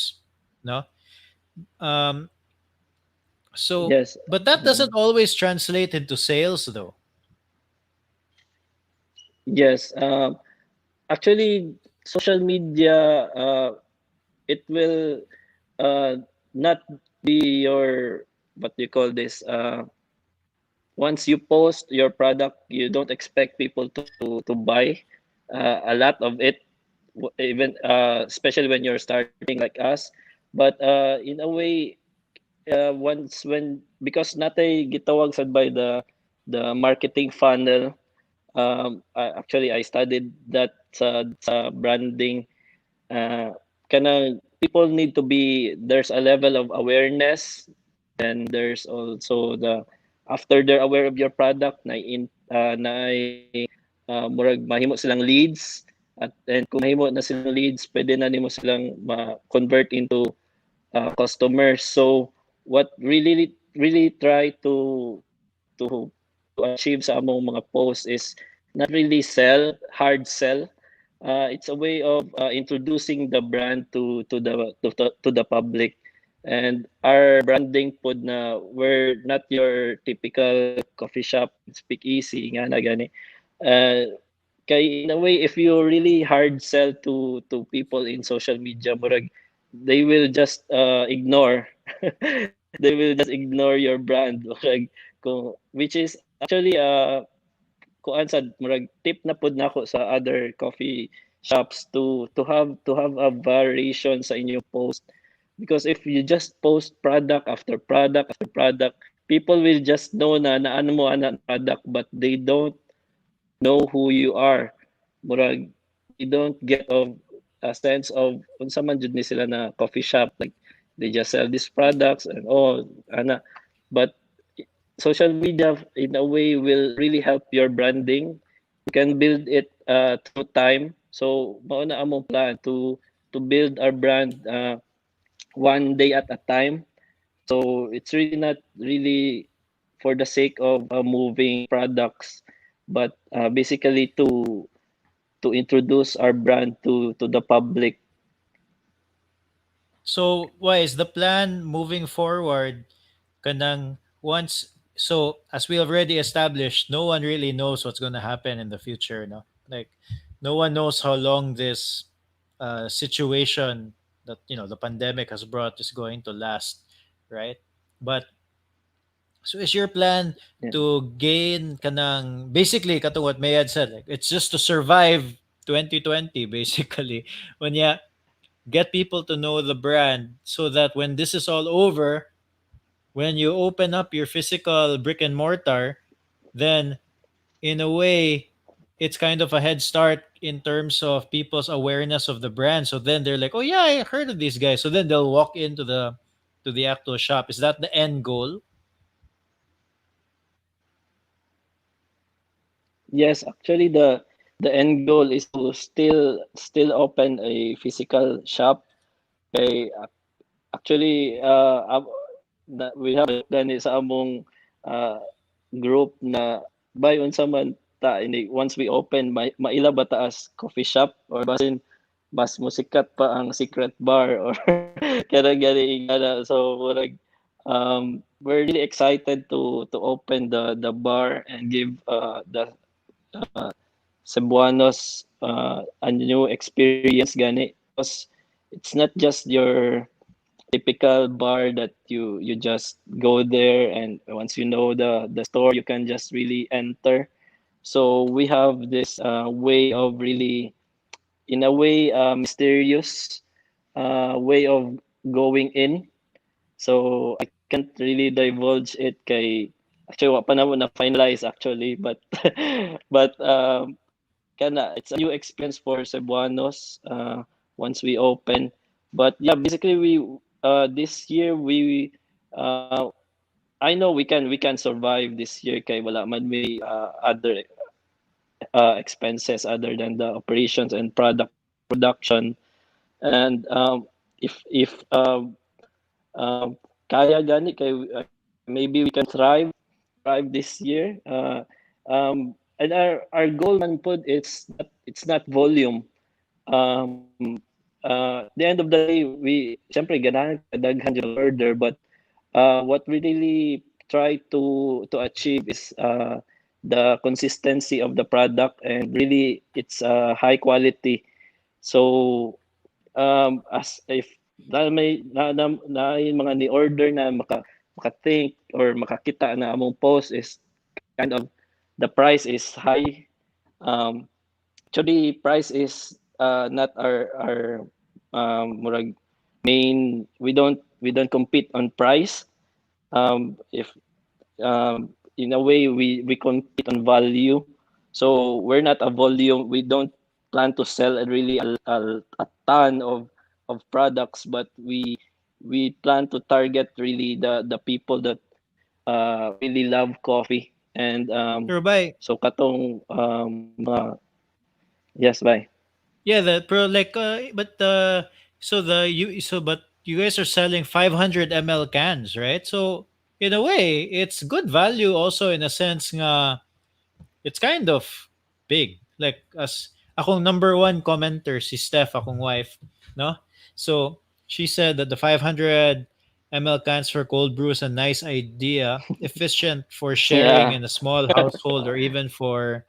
no? Um so Yes. but that doesn't Mm. always translate into sales though. Yes. Actually, social media, it will not be your, what do you call this? Once you post your product, you don't expect people to buy a lot of it, even especially when you're starting like us. But in a way, once when because natay gitawag sad by the marketing funnel. Actually, I studied that sa branding. Kana people need to be there's a level of awareness. Then there's also the after they're aware of your product na murag mahimo silang leads, at then kung mahimo na silang leads, pwede na nimo silang ma-convert into customers. So what really try to to achieve sa among mga posts is not really hard sell. It's a way of introducing the brand to the public. And our branding pod na we're not your typical coffee shop speak easy nga na gani. Uh, Kay in a way, if you really hard sell to people in social media, murag they will just ignore. They will just ignore your brand. Murag, which is actually kuan sad murag tip na pud nako sa other coffee shops to have a variation sa inyong post, because if you just post product after product after product, people will just know na ano mo ana product, but they don't know who you are. Murag they don't get of a sense of unsa man jud ni sila na coffee shop, like they just sell these products and all ana. But social media in a way will really help your branding. You can build it through time. So mao na among plan to build our brand one day at a time. So it's really not really for the sake of moving products, but basically to introduce our brand to the public. So, why is the plan moving forward kanang once so as we already established, no one really knows what's going to happen in the future, no? Like no one knows how long this situation that the pandemic has brought is going to last, right? But so is your plan Yeah. to gain kanang basically katong what Mayad said, like it's just to survive 2020 basically when you get people to know the brand so that when this is all over, when you open up your physical brick and mortar, then in a way, it's kind of a head start in terms of people's awareness of the brand. So then they're like, "Oh yeah, I heard of these guys." So then they'll walk into the actual shop. Is that the end goal? Yes, actually the end goal is to still open a physical shop. Kay actually we have a plan sa among uh, group na by unsa man ta ini once we open maila ba ta as coffee shop, or basin mas musikat pa ang secret bar or kada gani ingana. So murag we're really excited to open the bar and give the Cebuanos a new experience gani, because it's not just your typical bar that you just go there and once you know the store you can just really enter. So we have this way of really in a way mysterious way of going in. So can't really divulge it kay actually wa pa namo na finalize actually but but kana it's a new experience for Cebuanos once we open. But yeah, basically we this year we uh, I know we can survive this year kay wala man may other expenses other than the operations and product production. And if kaya gani kay maybe we can thrive this year. And our goal man pod it's not volume. At the end of the day, we siyempre ganahan kadaghan yung order, but what we really try to achieve is the consistency of the product, and really it's high quality. So as if dahil may na yung mga ni order na maka-think or makakita na among post is kind of the price is high. um Actually price is not our murag main. We don't compete on price. If In a way we compete on value. So we're not a volume. We don't plan to sell really a ton of products, but we plan to target really the people that really love coffee. And Pero by so katong yes, bye. yeah, that pro like but so the you so but you guys are selling 500 ml cans, right? So in a way, it's good value also in a sense nga it's kind of big. Like as akong number one commenter si Steph, akong wife, no? So she said that the 500 ml cans for cold brew is a nice idea, efficient for sharing Yeah. in a small household or even for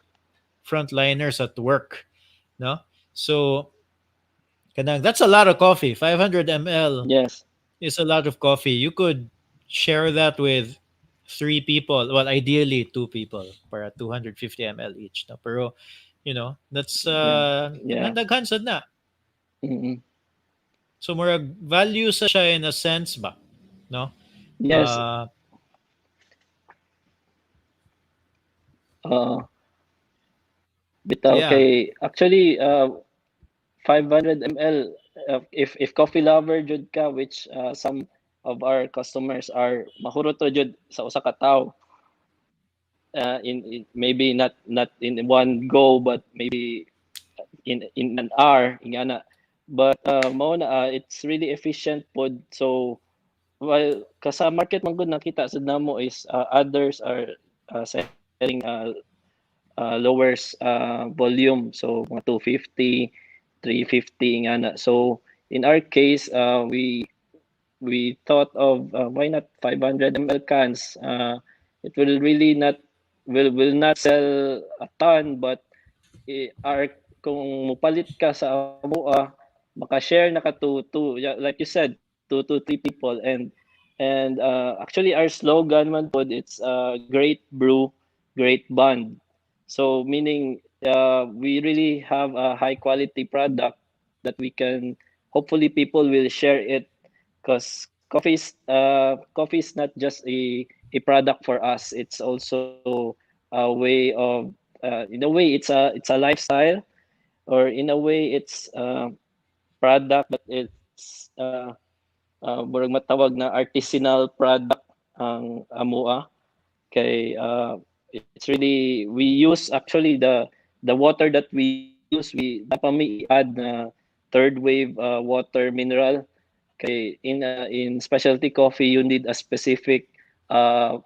frontliners at work, no? So that's a lot of coffee. 500 ml Yes. is a lot of coffee. You could share that with three people. Well, ideally two people para 250 ml each. No? Pero, that's Yeah. Yeah. daghan sad na. Mm-mm. So murag value sa siya in a sense ba, no? Yes. Uh Uh, so bitaw yeah. kay actually 500 ml if coffee lover jud ka, which some of our customers are mahurot ra jud sa usa ka tawo. In maybe not in one go, but maybe in an hour ingana. But mao na it's really efficient pod. So while kasa market man gud nakita sad namo is others are selling lower volume, so mga 250, 350 nga na. So in our case we thought of why not 500 ml cans. It will really not will not sell a ton, but our kung mupalit ka sa amoa, maka-share na ka to yeah, like you said, 2 to 3 people. And actually our slogan man pod it's great brew, great bond. So meaning we really have a high quality product that we can hopefully people will share it, because coffee is not just a product for us. It's also a way of in a way it's a lifestyle, or in a way it's product, but it's murag matawag na artisanal product ang amoa. Kay it's really we use actually the water that we use, we dapat may i-add na third wave water mineral. Kay in specialty coffee you need a specific uh,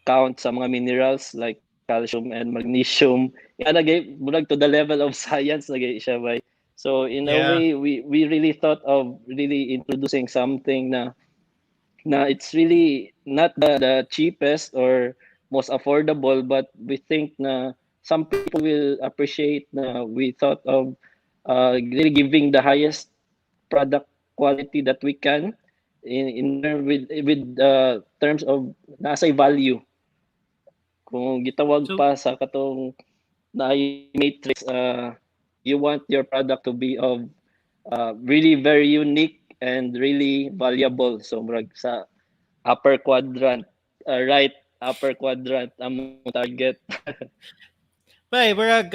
count sa mga minerals like calcium and magnesium. Yeah, nagay bulag to the level of science nagay siya bay. So in a Yeah. way we really thought of really introducing something na it's really not the cheapest or most affordable, but we think na some people will appreciate na we thought of really giving the highest product quality that we can in term with terms of nasa value. Kung gitawag So pa sa katong na matrix, you want your product to be of really very unique and really valuable. So murag sa upper quadrant, right upper quadrant among target. Bay, barag,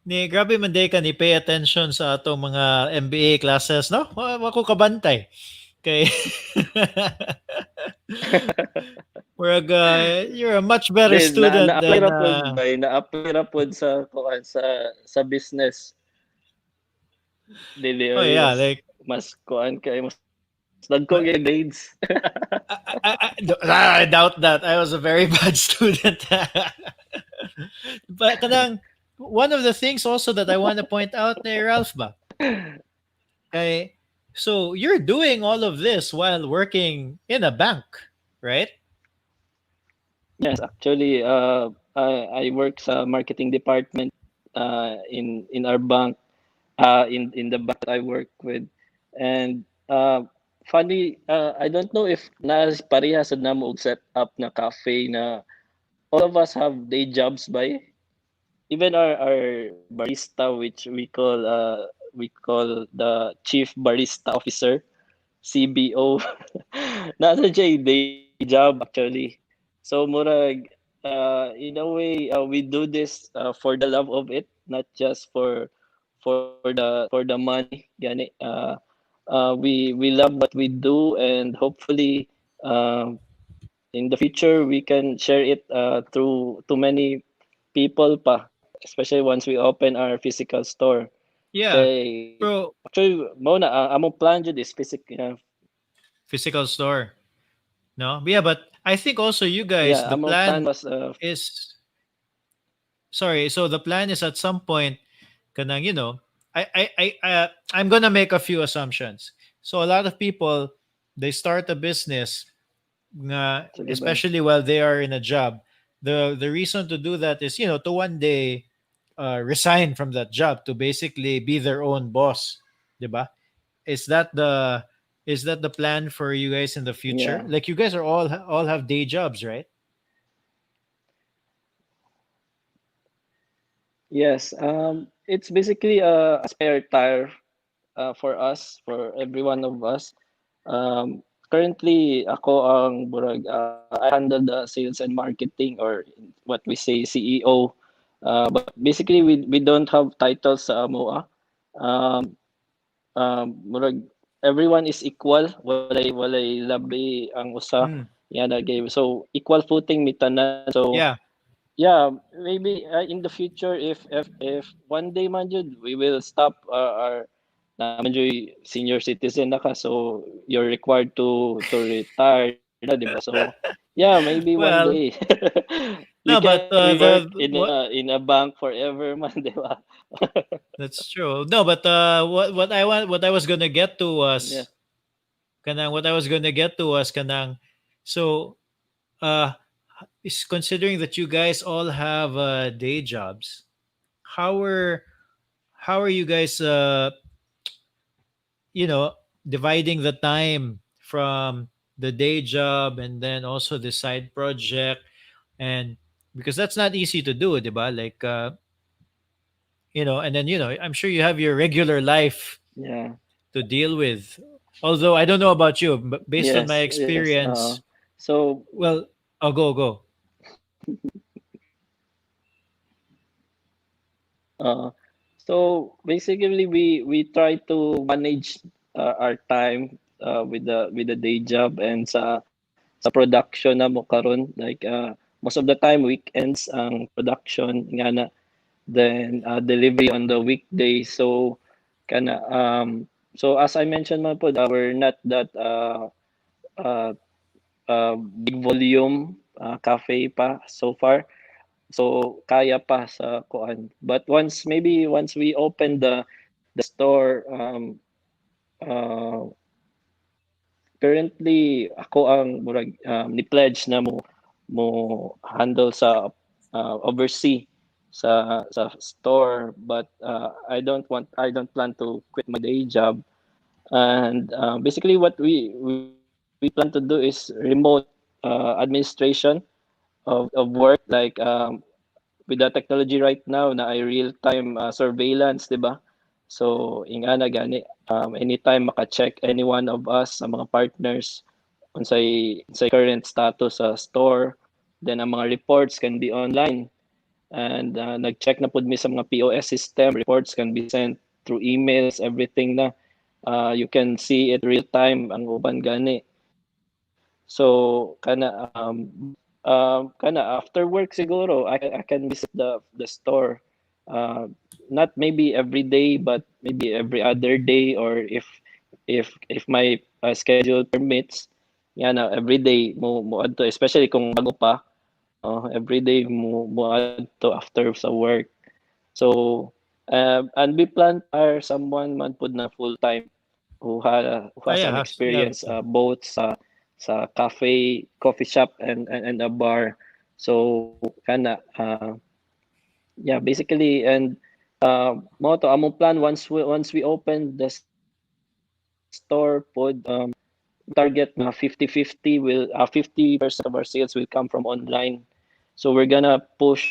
ni grabe man day ka ni pay attention sa atong mga MBA classes, no? Wako kabantay. Kay barag, you're a much better Then student na-apply than ra pod bay, na-apply ra pod sa kuan sa business. Dili oh oy yeah, mas like mas kuan kay mas dagko kay my, grades. I doubt that. I was a very bad student. But kanang one of the things also that I want to point out there, Ralph, ba? Okay, so you're doing all of this while working in a bank, right? Yes, actually, I work sa marketing department in our bank, in the bank that I work with, and funny, I don't know if na pareha sa namo og set up na cafe na all of us have day jobs by even our barista, which we call the chief barista officer, CBO. Nasa siya day job actually. So murag in a way we do this for the love of it, not just for the money. Gani. We love what we do, and hopefully in the future we can share it through to many people pa, especially once we open our physical store. Yeah, Kay bro. actually mo na among plan jud is Physical store. No, yeah, but I think also you guys, yeah, the among plan plan was is sorry. So the plan is at some point, kanang I'm gonna make a few assumptions. So a lot of people they start a business, nga, sige ba. especially while they are in a job. The reason to do that is to one day resign from that job to basically be their own boss, diba? Is that the is that the plan for you guys in the future? Yeah. Like you guys are all have day jobs, right? Yes. It's basically a spare tire for us, for every one of us. Currently, ako ang burag, I handle the sales and marketing, or what we say CEO. But basically, we don't have titles sa AMOA. Um, Murag, everyone is equal. Walay labi ang usa. Hmm. Yan game. So equal footing mi tanan. So Yeah. yeah, maybe in the future, if one day man jud we will stop our naman jud senior citizen na ka, so you're required to retire na, di ba? So yeah, maybe one day Well, no, we but can work the what in a bank forever man, di ba? that's true. No, but what I was gonna get to Yeah. was kanang what I was gonna get to was kanang so uh is considering that you guys all have day jobs. How are how are you guys you know dividing the time from the day job and then also the side project and because that's not easy to do, diba? Like and then I'm sure you have your regular life Yeah. to deal with. Although I don't know about you, but based on my Yes. experience, So well, I'll go. Uh, so basically, we try to manage our time with the day job, and sa production na mo karon, like most of the time weekends ang production nga na, then delivery on the weekday. So kana so as I mentioned man po, we're not that uh, big volume cafe pa so far. So kaya pa sa kuan. But once we open the store, uh, currently ako ang murag ni pledge na mo handle sa oversee sa store, but I don't plan to quit my day job. And basically what we plan to do is remote administration of work, like with the technology right now na ay real-time surveillance, di ba? So, ingana gani, anytime maka-check any one of us sa mga partners unsay current status sa store. Then ang mga reports can be online. And nag-check na pud mi sa mga POS system. Reports can be sent through emails, everything na. You can see it real time ang uban gani. So kana after work siguro I can visit the store. Uh, Not maybe every day but maybe every other day, or if my schedule permits. Yan na every day mo adto, especially kung bago pa. Every day mo adto after sa work. So and we plan to hire someone man pud na full time who Ah, has yeah, an you have experience to. both sa coffee shop and a bar. So kana yeah, basically. And mo to among plan once we open the store pod, target na 50-50 will 50% of our sales will come from online. So we're gonna push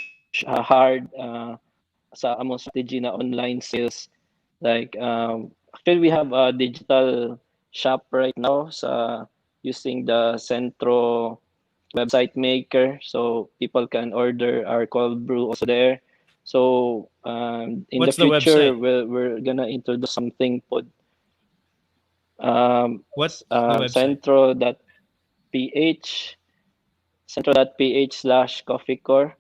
hard sa among strategy na online sales. Like actually we have a digital shop right now sa using the Centro website maker, so people can order our cold brew also there. So in the What's the future website? we're gonna introduce something pod, um, What's the website? centro.ph centro.ph/Coffiquor.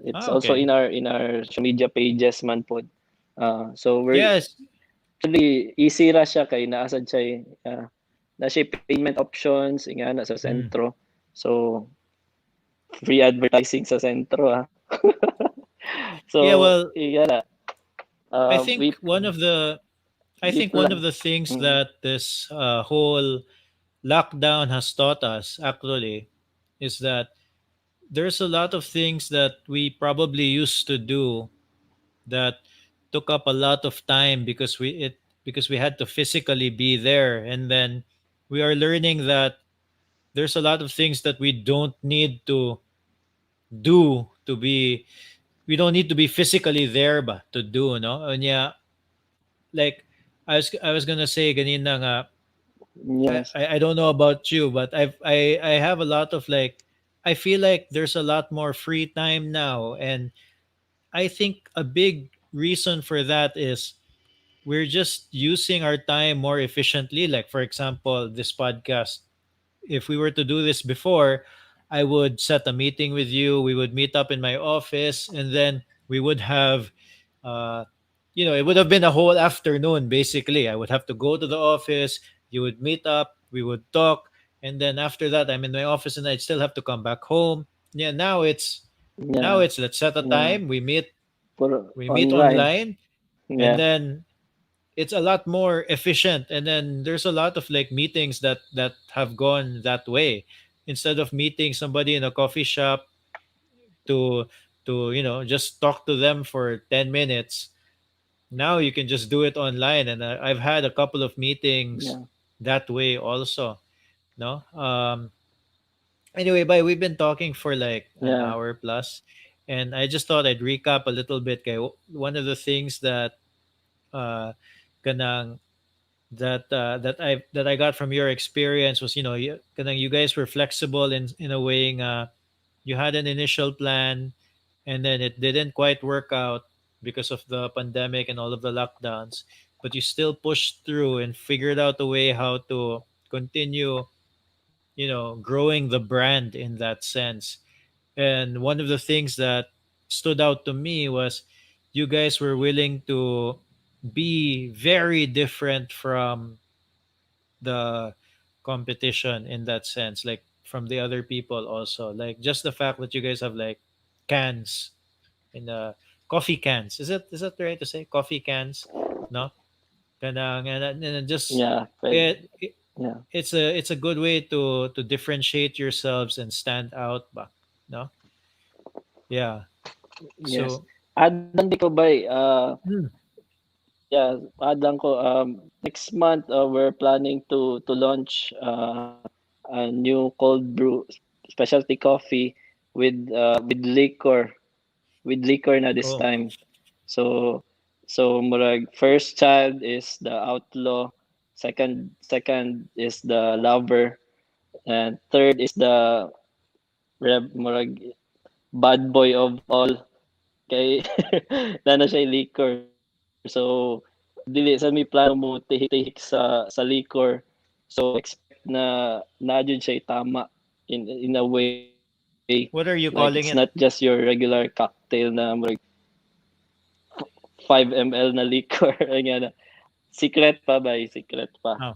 It's Ah, also okay. in our social media pages man pod. So we're Yes. actually easy ra siya kay naasad siya na siya payment options ingana sa Mm. sentro. So free advertising sa sentro Yeah, So well, ingana I we think one of the I think one of plan. the things Mm, that this whole lockdown has taught us actually is that there's a lot of things that we probably used to do that took up a lot of time because we had to physically be there, and then we are learning that there's a lot of things that we don't need to do to be we don't need to be physically there ba to do, no? And yeah, like I was gonna say ganina nga, yes. I don't know about you, but I have a lot of like I feel like there's a lot more free time now, and I think a big reason for that is we're just using our time more efficiently. Like for example, this podcast, if we were to do this before, I would set a meeting with you. We would meet up in my office, and then we would have, uh, it would have been a whole afternoon basically. I would have to go to the office. You would meet up. We would talk, and then after that, I'm in my office, and I'd still have to come back home. Yeah, now Yeah, it's let's set a yeah. time. For We meet online. online, and Yeah, then it's a lot more efficient, and then there's a lot of like meetings that have gone that way instead of meeting somebody in a coffee shop to just talk to them for 10 minutes. Now you can just do it online, and I've had a couple of meetings yeah, that way also, no. Anyway, by we've been talking for like an yeah, hour plus, and I just thought I'd recap a little bit kay one of the things uh kanang that I got from your experience was, you guys were flexible in a way you had an initial plan, and then it didn't quite work out because of the pandemic and all of the lockdowns, but you still pushed through and figured out a way how to continue, growing the brand in that sense. And one of the things that stood out to me was you guys were willing to be very different from the competition in that sense, like from the other people also, like just the fact that you guys have like cans in the coffee cans, is that right to say coffee cans, no? Kanang, and just yeah, it yeah, it's a good way to differentiate yourselves and stand out ba, no? Yeah. yes. So Add lang di ko ba mm, yeah, add lang ko next month we're planning to launch a new cold brew specialty coffee with liquor na this oh, time. So murag first child is the outlaw, second is the lover. And third is the murag bad boy of all kay na siya liquor. So dili sa mi plano mo tihik sa liquor. So expect na na jud siya tama in a way like What are it's you not calling just it? your regular cocktail na murag 5 ml na liquor nga na. Secret pa ba? Secret pa. Oh,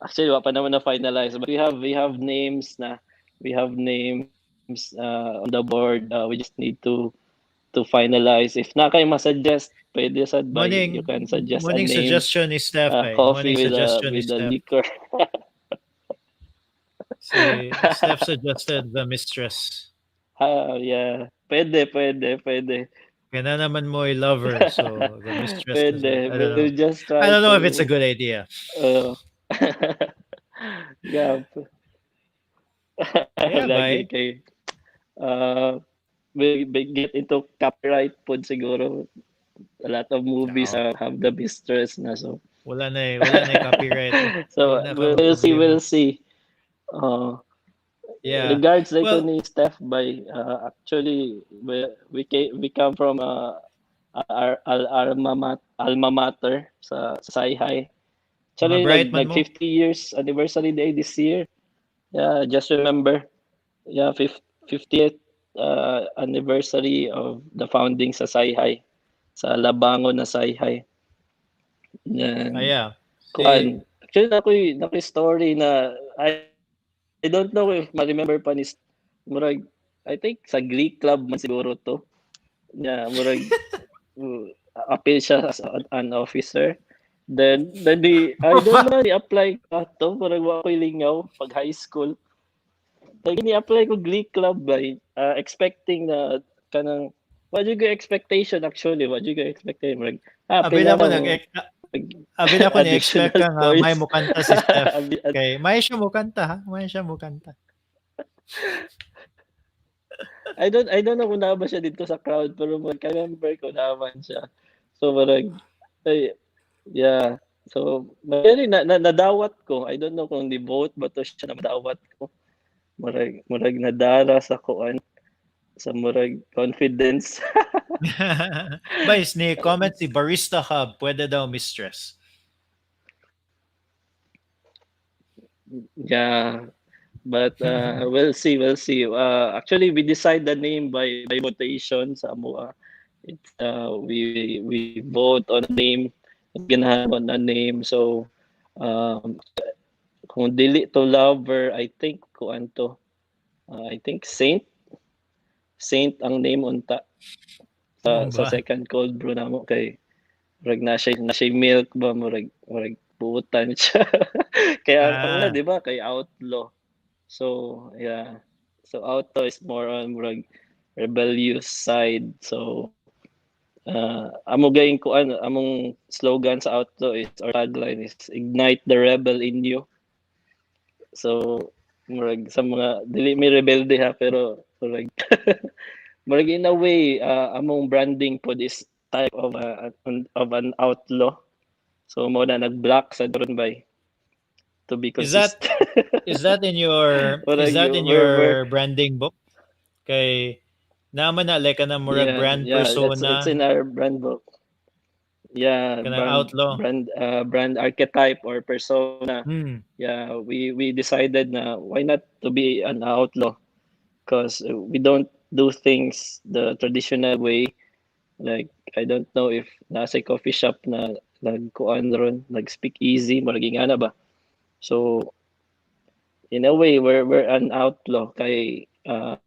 Actually, wa pa naman na finalize but we have names na we have names on the board. We just need to finalize. If na kayo masuggest, pwede sad by you morning can suggest a morning name. suggestion is Steph. Eh. Coffee Morning suggestion with is a Steph. liquor. See, Steph suggested the mistress. Yeah. Pwede. Kaya na naman mo a lover, so the mistress is Pwede. like, I don't We'll know. just I try don't know if it's a to good idea. uh, yeah. Yeah, Lagi bye. kay uh we get into copyright pod siguro. A lot of movies Oo. have the mistress na so. Wala na eh copyright. Yun So na ka we'll see, problema. we'll see. Uh, Yeah. regards like Well, ni Steph by actually we come from our alma mater sa Sai. mga Actually bright man nag mo. 50 years anniversary day this year. Yeah, just remember. Yeah, 50th anniversary of the founding sa Sai sa Labangon na Sai. Ah, Yan. yeah. See, Kuan. Actually nakoy story na I don't know if ma-remember pa ni murag I think sa Glee Club man siguro to. Yeah, murag appeal siya as an officer. Then I don't know ni-apply ko ato murag wa ko'y lingaw pag high school. Lagi ni-apply ko Glee Club ba expecting na kanang what you go expectation actually what you go expectation murag abila apil ko na nag mo abila ko ni-expect additional ka nga may points. mo kanta si Steph. Kay may siya mo kanta ha. May siya mo kanta. I don't know kung na ba siya dito sa crowd pero remember ko naman siya. So marag ay yeah. So mayroon nadawat ko. I don't know kung di vote ba to siya na madawat ko. Murag nadara sa kuan sa murag confidence. Guys, ni comment si Barista Hub, pwede daw mistress. Yeah. But we'll see. Actually, we decide the name by votation sa MOA. It's we vote on a name, ganahan on a name. So kung dili to lover, I think kuan to. I think Saint ang name unta Mo sa ba? second cold brew namo kay murag na siya milk ba murag buutan siya. Kaya wala Ah, di ba kay outlaw. So yeah. So auto is more on murag rebellious side. So amo gayeng ko ano among slogan sa auto is or tagline is ignite the rebel in you. So murag sa mga dili mi rebelde ha pero murag murag in a way among branding po this type of an outlaw. So mo na nag-black sa doron by to be is that consistent. is that in your is Murag that in we're your branding book? Kay naman na like na murag yeah, brand yeah, it's persona in our brand book. Yeah, kanang outlaw. brand archetype or persona. Hmm. Yeah, we decided na why not to be an outlaw because we don't do things the traditional way. Like I don't know if nasa coffee shop na nagkuan ron, nag-speak easy, maraging ana ba. So in a way we're an outlaw kay from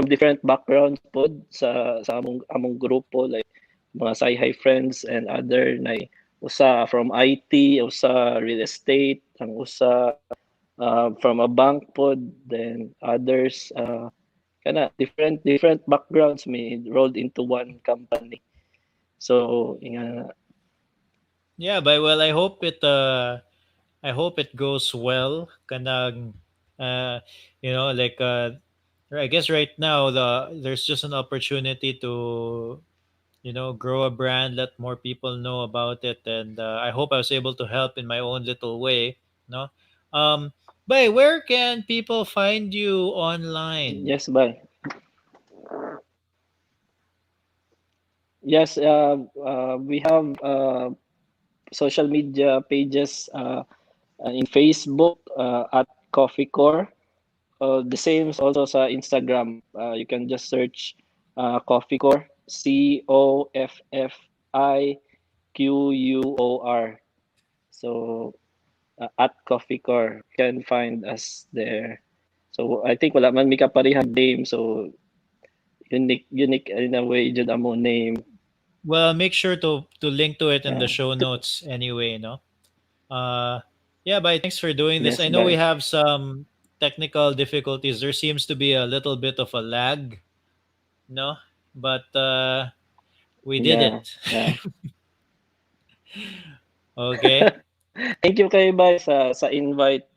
different backgrounds pod sa among grupo like mga Sai friends and other na usa from IT, usa real estate, ang usa from a bank pod, then others kana different backgrounds may rolled into one company. So nga Yeah, but well I hope it goes well. Kanang uh like I guess right now there's just an opportunity to grow a brand, let more people know about it, and I hope I was able to help in my own little way. No, um, By where can people find you online? Yes, bye. Yes, we have social media pages in Facebook at Coffiquor. The same is also sa Instagram. You can just search Coffiquor, Coffiquor. So at Coffiquor, you can find us there. So I think wala man mi kaparihang name, so unique in a way jud amo name. Well, make sure to link to it in the Yeah. show notes anyway, no? Uh yeah, bye. Thanks for doing this. Yes, I know we bye. have some technical difficulties. There seems to be a little bit of a lag, no? But we did it. Yeah, yeah. Okay. Thank you kay Bay sa invite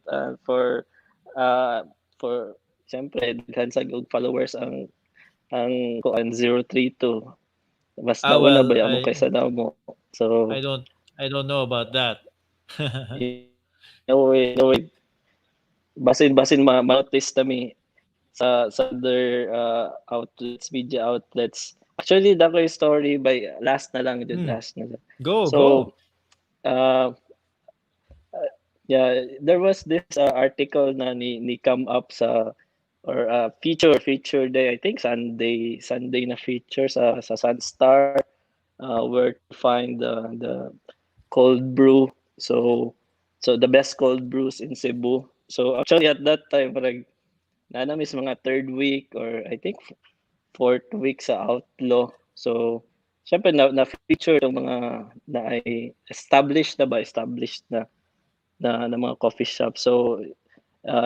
for siyempre daghan sa og followers ang kuan 032. Mas Ah nauna ba well, amo kaysa namo. So I don't I don't know about that. yeah, in a way basin ma-notice nami sa other outlets, media outlets. Actually, dako yung story by last na lang, Hmm. last na lang. Go, go. So, uh, yeah, there was this article na ni come up sa or feature day, I think Sunday na feature sa Sunstar, where to find the cold brew. So the best cold brews in Cebu. So actually at that time parang nanamis mga third week or I think fourth week sa Outlaw. So syempre na-feature itong mga na ay established na mga coffee shop. So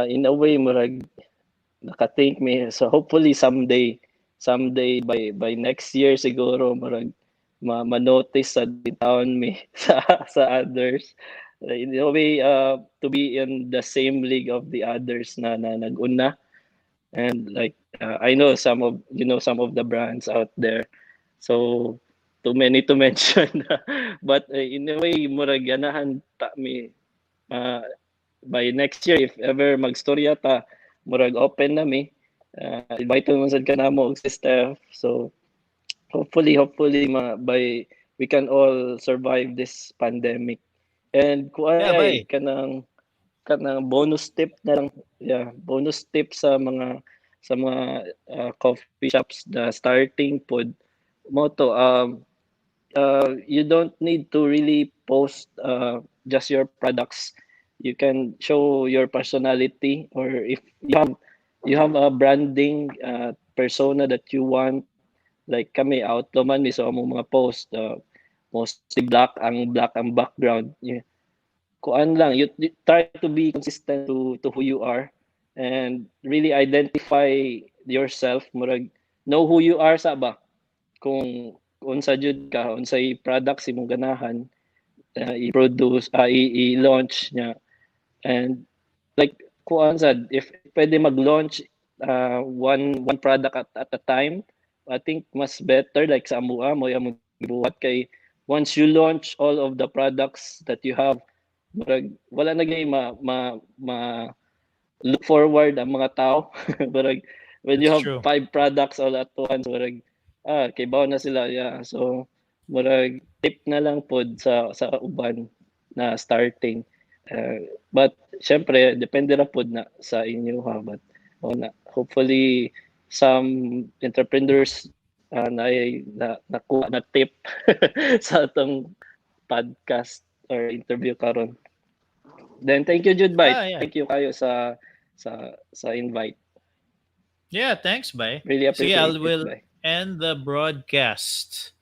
in a way murag naka-think me, so hopefully someday by next year siguro murag ma-notice sa town me sa others. In a way to be in the same league of the others na nag-una. And like I know some of the brands out there, so too many to mention. But in a way murag ganahan ta mi uh, by next year if ever magstorya ta murag open na mi, invite mo sad ka namo og si Steph. So hopefully by we can all survive this pandemic. And Yeah, kuay bye. kanang bonus tip na lang, yeah, bonus tip sa mga coffee shops the starting pod motto, you don't need to really post just your products. You can show your personality, or if you have a branding persona that you want, like kami outlaw man mi, so among mga post mostly black ang background. Yeah. Kuan lang, you try to be consistent to who you are and really identify yourself, murag know who you are sa ba, kung unsa jud ka, unsay products imong ganahan i-produce, i-launch niya. And like kuan sad, if pwede mag-launch one product at a time, I think mas better like sa amua mo yung gibuhat kay once you launch all of the products that you have, murag wala na gay ma look forward ang mga tao. Murag when you That's have true. 5 products all at once, murag kay bawo na sila, yeah. So murag tip na lang pod sa uban na starting. But syempre depende ra pod na sa inyo ha, but na hopefully some entrepreneurs nakuha na tip sa atong podcast or interview karon. Then thank you Jude, bye. Yeah, yeah. Thank you kayo sa invite. Yeah, thanks, bye. Really Sige, I appreciate it, will bye. end the broadcast.